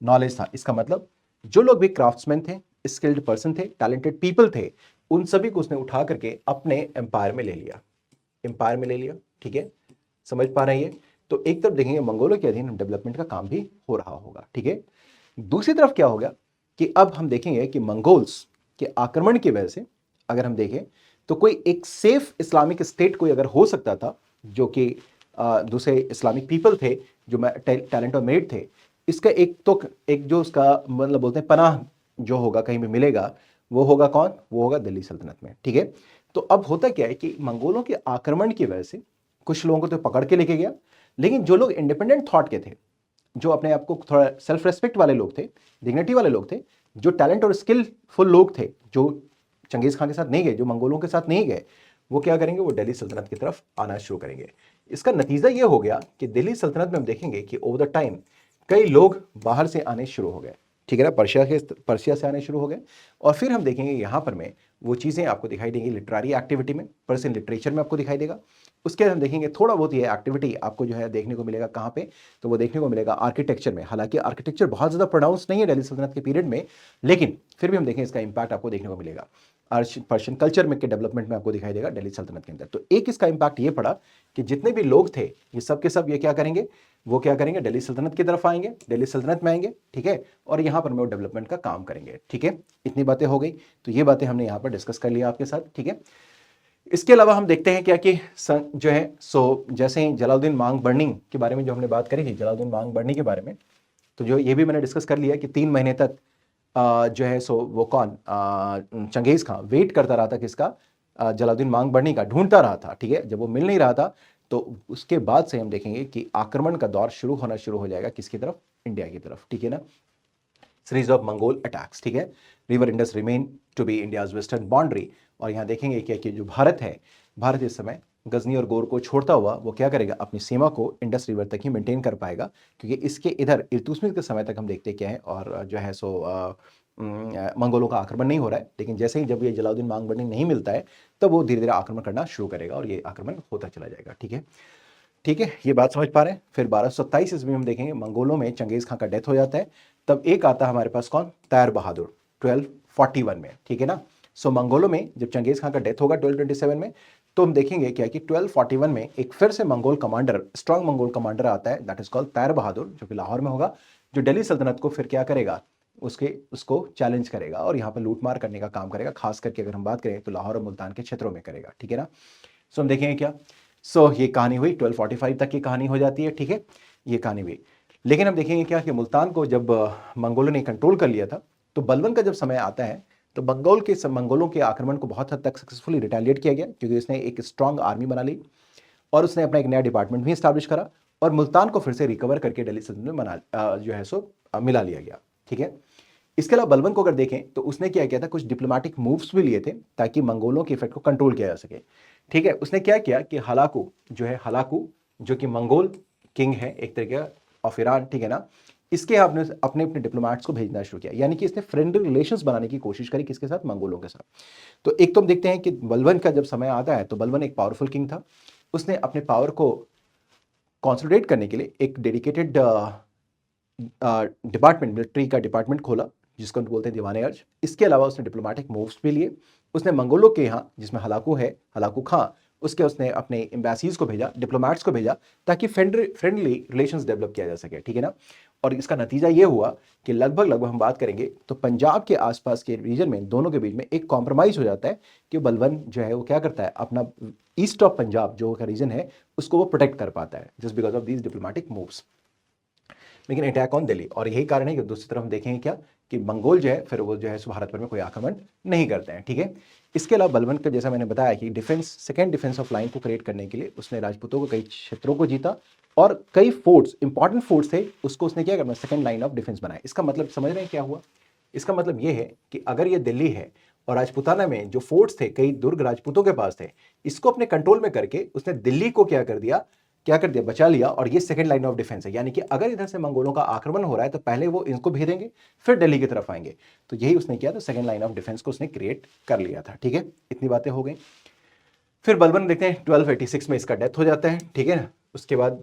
नॉलेज था, इसका मतलब जो लोग भी क्राफ्ट्समैन थे, स्किल्ड पर्सन थे, टैलेंटेड पीपल थे, उन सभी को उसने उठा करके अपने एम्पायर में ले लिया, ठीक है। समझ पा रहे हैं। तो एक तरफ देखेंगे मंगोलों के अधीन डेवलपमेंट का काम भी हो रहा होगा, ठीक है। दूसरी तरफ क्या हो गया कि अब हम देखेंगे कि मंगोल्स के आक्रमण की वजह से अगर हम देखें तो कोई एक सेफ इस्लामिक स्टेट कोई अगर हो सकता था जो कि दूसरे इस्लामिक पीपल थे जो टैलेंट और मेरिट थे, इसका एक जो उसका मतलब बोलते हैं पनाह जो होगा कहीं भी मिलेगा, वो होगा कौन? वो होगा दिल्ली सल्तनत में। ठीक है, तो अब होता क्या है कि मंगोलों के आक्रमण की वजह से कुछ लोगों को तो पकड़ के लेके गया, लेकिन जो लोग इंडिपेंडेंट थॉट के थे, जो अपने आप को थोड़ा सेल्फ रेस्पेक्ट वाले लोग थे, डिग्निटी वाले लोग थे, जो टैलेंट और स्किलफुल लोग थे, जो चंगेज खान के साथ नहीं गए, जो मंगोलों के साथ नहीं गए, वो क्या करेंगे? वो दिल्ली सल्तनत की तरफ आना शुरू करेंगे। इसका नतीजा ये हो गया कि दिल्ली सल्तनत में हम देखेंगे कि ओवर द टाइम कई लोग बाहर से आने शुरू हो गए। ठीक है ना, पर्शिया से आने शुरू हो गए। और फिर हम देखेंगे यहाँ पर में वो चीज़ें आपको दिखाई देंगी लिटरेरी एक्टिविटी में, पर्शियन लिटरेचर में आपको दिखाई देगा। उसके बाद हम देखेंगे थोड़ा बहुत ये एक्टिविटी आपको जो है देखने को मिलेगा कहाँ पे? तो वो देखने को मिलेगा आर्किटेक्चर में। हालांकि आर्किटेक्चर बहुत ज़्यादा प्रोनाउंस नहीं है दिल्ली सल्तनत के पीरियड में, लेकिन फिर भी हम देखें इसका इंपैक्ट आपको देखने को मिलेगा। पर्शियन कल्चर में के डेवलपमेंट में आपको दिखाई देगा दिल्ली सल्तनत के अंदर। तो एक इसका इंपैक्ट ये पड़ा कि जितने भी लोग थे ये सब के सब ये क्या करेंगे? वो क्या करेंगे? दिल्ली सल्तनत की तरफ आएंगे, दिल्ली सल्तनत में आएंगे। ठीक है, और यहाँ पर वो डेवलपमेंट का काम करेंगे। ठीक है, इतनी बातें हो गई। तो ये बातें हमने यहाँ पर डिस्कस कर लिया आपके साथ। ठीक है, इसके अलावा हम देखते हैं क्या कि जो है जैसे ही जलालुद्दीन मांग बर्निंग के बारे में जो हमने बात करी थी, जलालुद्दीन मांग बर्नी के बारे में, तो जो ये भी मैंने डिस्कस कर लिया कि 3 महीने तक जो है वो कौन चंगेज खां वेट करता रहा था किसका? जलालुद्दीन मांग बर्नी का, ढूंढता रहा था। ठीक है, जब वो मिल नहीं रहा था तो उसके बाद से हम देखेंगे कि आक्रमण का दौर होना शुरू हो जाएगा किसकी तरफ? इंडिया की तरफ। ठीक है ना, सीरीज ऑफ मंगोल अटैक्स। ठीक है, river Indus remain to be India's western boundary. और यहाँ देखेंगे क्या कि जो भारत है, भारत इस समय गजनी और गोर को छोड़ता हुआ वो क्या करेगा? अपनी सीमा को इंडस रिवर तक ही मेंटेन कर पाएगा, क्योंकि इसके इधर इल्तुतमिश के समय तक हम देखते क्या है, और जो है मंगोलों का आक्रमण नहीं हो रहा है। लेकिन जैसे ही जब ये जलालुद्दीन मांग बर्नी नहीं मिलता है, तब वो धीरे धीरे आक्रमण करना शुरू करेगा और ये आक्रमण होता चला जाएगा। ठीक है, ठीक है, ये बात समझ पा रहे हैं। फिर 1227 ईस्वी में हम देखेंगे मंगोलों में चंगेज खां का डेथ हो जाता है। तब एक आता है हमारे पास कौन? तैर बहादुर, 1241 में। ठीक है ना, सो मंगोलों में जब चंगेज खां का डेथ होगा 1227 में, तो हम देखेंगे क्या कि 1241 में एक फिर से Mongol commander, strong Mongol commander आता है, दैट इज कॉल्ड तैर बहादुर, जो कि लाहौर में होगा, जो दिल्ली सल्तनत को फिर क्या करेगा? उसको चैलेंज करेगा और यहाँ पर लूटमार करने का काम करेगा। खास करके अगर हम बात करें तो लाहौर और मुल्तान के क्षेत्रों में करेगा। ठीक है ना, सो हम देखेंगे क्या। ये कहानी हुई 1245 तक की कहानी हो जाती है। ठीक है, ये कहानी हुई। लेकिन हम देखेंगे क्या कि मुल्तान को जब मंगोलों ने कंट्रोल कर लिया था, तो बलबन का जब समय आता है तो मंगोलों के आक्रमण को बहुत हद तक सक्सेसफुली रिटेलिएट किया गया, क्योंकि उसने एक स्ट्रांग आर्मी बना ली और उसने अपना एक नया डिपार्टमेंट भी स्टैब्लिश करा और मुल्तान को फिर से रिकवर करके दिल्ली सल्तनत में मिला लिया गया। ठीक है, इसके अलावा बलबन को अगर देखें तो उसने क्या किया था? कुछ डिप्लोमेटिक मूव्स भी लिए थे ताकि मंगोलों के इफेक्ट को कंट्रोल किया जा सके। ठीक है, उसने क्या किया कि हलाकू जो कि मंगोल किंग है एक तरीके ऑफ ईरान, ठीक है ना, इसके आपने अपने अपने डिप्लोमेट्स को भेजना शुरू किया, यानी कि इसने फ्रेंडली रिलेशंस बनाने की कोशिश करी किसके साथ? मंगोलों के साथ। तो एक तो हम देखते हैं कि बलबन का जब समय आता है तो बलबन एक पावरफुल किंग था। उसने अपने पावर को कॉन्सोलिडेट करने के लिए एक डेडिकेटेड डिपार्टमेंट, मिलिट्री का डिपार्टमेंट खोला जिसको बोलते हैं दीवाने अर्ज। इसके अलावा उसने डिप्लोमेटिक मूव्स भी लिए। उसने मंगोलों के यहाँ, जिसमें हलाकू खां, उसने अपने एम्बेसीज को भेजा, डिप्लोमेट्स को भेजा, ताकि फ्रेंडली रिलेशंस डेवलप किया जा सके। ठीक है ना, और इसका नतीजा ये हुआ कि लगभग हम बात करेंगे तो पंजाब के आसपास के रीजन में दोनों के बीच में एक कॉम्प्रोमाइज हो जाता है कि बलबन जो है वो क्या करता है? अपना ईस्ट ऑफ पंजाब जो का रीजन है उसको वो प्रोटेक्ट कर पाता है just because of these diplomatic moves. लेकिन अटैक ऑन दिल्ली, और यही कारण है कि दूसरी तरफ हम देखेंगे क्या कि मंगोल जो है फिर वो जो है भारत पर में कोई आक्रमण नहीं करते हैं। ठीक है, इसके अलावा बलबन का जैसा मैंने बताया कि सेकेंड डिफेंस ऑफ लाइन को क्रिएट करने के लिए उसने राजपूतों को कई क्षेत्रों को जीता और कई फोर्ट्स, इंपॉर्टेंट फोर्ट्स थे, उसको उसने क्या करना? सेकेंड लाइन ऑफ डिफेंस बनाया। इसका मतलब समझ रहे हैं क्या हुआ? इसका मतलब ये है कि अगर ये दिल्ली है और राजपूताना में जो फोर्ट्स थे, कई दुर्ग राजपूतों के पास थे, इसको अपने कंट्रोल में करके उसने दिल्ली को क्या कर दिया? बचा लिया, और ये सेकंड लाइन ऑफ डिफेंस है। यानी कि अगर इधर से मंगोलों का आक्रमण हो रहा है तो पहले वो इनको भेजेंगे, फिर दिल्ली की तरफ आएंगे। तो यही उसने किया, तो सेकंड लाइन ऑफ डिफेंस को उसने क्रिएट कर लिया था। ठीक है, इतनी बातें हो गई। फिर बलबन देखते हैं 1286 में इसका डेथ हो जाता है। ठीक है ना, उसके बाद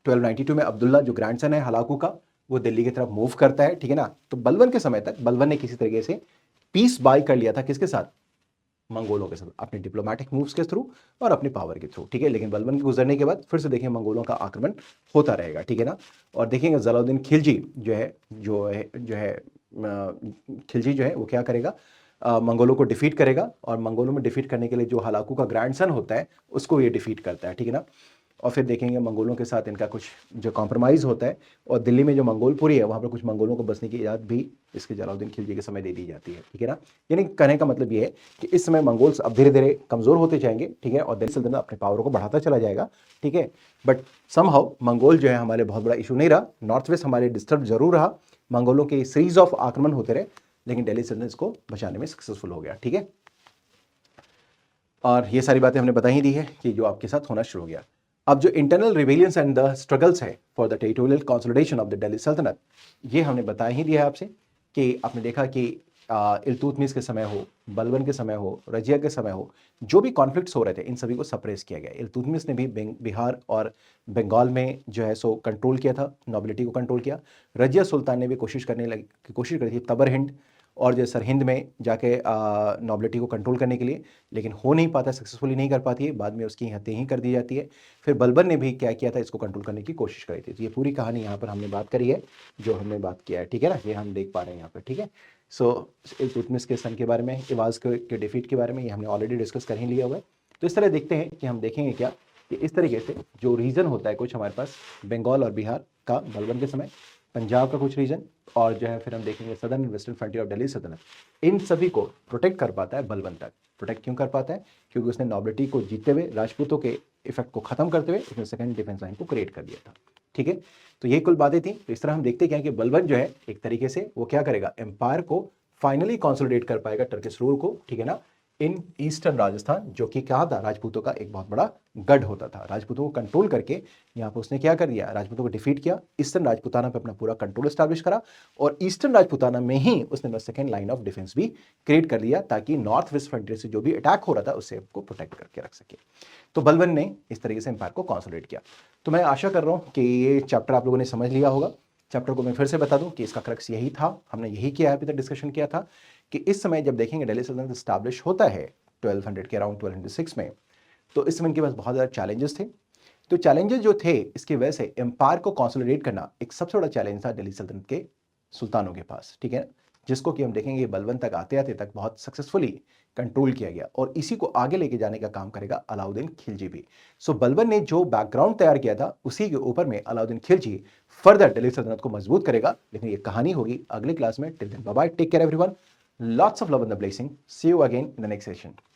1292 में अब्दुल्ला जो ग्रैंडसन है हलाकू का, वो दिल्ली की तरफ मूव करता है। ठीक है ना, तो बलबन के समय तक बलबन ने किसी तरीके से पीस बाय कर लिया था किसके साथ? मंगोलों के साथ, अपने डिप्लोमेटिक मूव्स के थ्रू और अपनी पावर के थ्रू। ठीक है, लेकिन बलबन के गुजरने के बाद फिर से देखिए मंगोलों का आक्रमण होता रहेगा। ठीक है ना, और देखेंगे जलालुद्दीन खिलजी जो है खिलजी जो है वो क्या करेगा? मंगोलों को डिफीट करेगा और मंगोलों में डिफीट करने के लिए जो हलाकू का ग्रैंडसन होता है उसको ये डिफीट करता है, ठीक है ना। और फिर देखेंगे मंगोलों के साथ इनका कुछ जो कॉम्प्रोमाइज़ होता है और दिल्ली में जो मंगोलपुरी है वहाँ पर कुछ मंगोलों को बसने की इजाज़त भी इसके जलालुद्दीन खिलजी के समय दे दी जाती है, ठीक है ना। यानी कहने का मतलब ये है कि इस समय मंगोल्स अब धीरे धीरे कमज़ोर होते जाएंगे, ठीक है, और दिल्ली सल्तनत अपने पावर को बढ़ाता चला जाएगा, ठीक है। बट समहाउ मंगोल जो है हमारे बहुत बड़ा इशू नहीं रहा, नॉर्थ वेस्ट हमारे डिस्टर्ब जरूर रहा, मंगोलों के सीरीज ऑफ आक्रमण होते रहे, लेकिन दिल्ली सल्तनत इसको बचाने में सक्सेसफुल हो गया, ठीक है। और ये सारी बातें हमने बता ही दी है कि जो आपके साथ होना शुरू हो गया। अब जो internal rebellions and the struggles है for the territorial consolidation of the Delhi सल्तनत, ये हमने बता ही दिया है आपसे कि आपने देखा कि इल्तुतमिश के समय हो, बलबन के समय हो, रजिया के समय हो, जो भी कॉन्फ्लिक्ट्स हो रहे थे इन सभी को सप्रेस किया गया। इल्तुतमिश ने भी बिहार और बंगाल में जो है सो कंट्रोल किया था, नॉबिलिटी को कंट्रोल किया। रजिया सुल्तान ने भी कोशिश करी थी तबर हिंद और जो सरहिंद में जाके नॉबिलिटी को कंट्रोल करने के लिए, लेकिन हो नहीं पाता, सक्सेसफुली नहीं कर पाती है, बाद में उसकी हत्या ही कर दी जाती है। फिर बलबन ने भी क्या किया था, इसको कंट्रोल करने की कोशिश करी थी। तो ये पूरी कहानी यहाँ पर हमने बात करी है, जो हमने बात किया है, ठीक है ना, ये हम देख पा रहे हैं यहाँ पर, ठीक है। सो इल्तुतमिश के सन के बारे में, इवाज के डिफीट के बारे में ये हमने ऑलरेडी डिस्कस कर ही लिया हुआ है। तो इस तरह देखते हैं कि हम देखेंगे क्या कि इस तरीके से जो रीजन होता है कुछ हमारे पास बंगाल और बिहार का बलबन के समय, पंजाब का कुछ रीजन, और जो है फिर हम देखेंगे southern western frontier of Delhi सल्तनत, इन सभी को प्रोटेक्ट कर पाता है बलबन तक। प्रोटेक्ट क्यों कर पाता है? क्योंकि उसने नॉबिलिटी को जीतते हुए, राजपूतों के इफेक्ट को खत्म करते हुए उसने सेकंड डिफेंस लाइन को क्रिएट कर दिया था, ठीक है। तो ये कुल बातें थी। तो इस तरह हम देखते क्या कि बलबन जो है एक तरीके से वो क्या करेगा, एम्पायर को फाइनली कंसोलिडेट कर पाएगा, टर्किश रूल को, ठीक है ना, इन ईस्टर्न राजस्थान, जो कि क्या था, राजपूतों का एक बहुत बड़ा गढ़ होता था। राजपूतों को कंट्रोल करके यहाँ पर उसने क्या कर दिया, राजपूतों को डिफीट किया, ईस्टर्न राजपूताना पे अपना पूरा कंट्रोल स्टैब्लिश करा, और ईस्टर्न राजपूताना में ही उसने सेकंड लाइन ऑफ डिफेंस भी क्रिएट कर दिया, ताकि नॉर्थ वेस्ट फ्रंटियर से जो भी अटैक हो रहा था उससे आपको प्रोटेक्ट करके रख सके। तो बलबन ने इस तरीके से एम्पायर को कंसोलिडेट किया। तो मैं आशा कर रहा हूँ कि ये चैप्टर आप लोगों ने समझ लिया होगा। चैप्टर को मैं फिर से बता दूं कि इसका क्रक्स यही था, हमने यही किया है, अभी तक डिस्कशन किया था कि इस समय जब देखेंगे दिल्ली सल्तनत स्टैब्लिश होता है 1200 के अराउंड 1206 में, तो इस समय इनके पास बहुत ज़्यादा चैलेंजेस थे। तो चैलेंजेस जो थे इसकी वजह से एम्पायर को कंसोलिडेट करना एक सबसे बड़ा चैलेंज था दिल्ली सल्तनत के सुल्तानों के पास, ठीक है, जिसको कि हम देखेंगे बलबन तक आते आते तक बहुत सक्सेसफुली कंट्रोल किया गया, और इसी को आगे लेके जाने का काम करेगा अलाउद्दीन खिलजी भी। सो बलबन ने जो बैकग्राउंड तैयार किया था उसी के ऊपर में अलाउद्दीन खिलजी फर्दर दिल्ली सल्तनत को मजबूत करेगा। लेकिन ये कहानी होगी अगले क्लास में। Till then bye bye, take care everyone, lots of love and the blessing, see you again in the next session.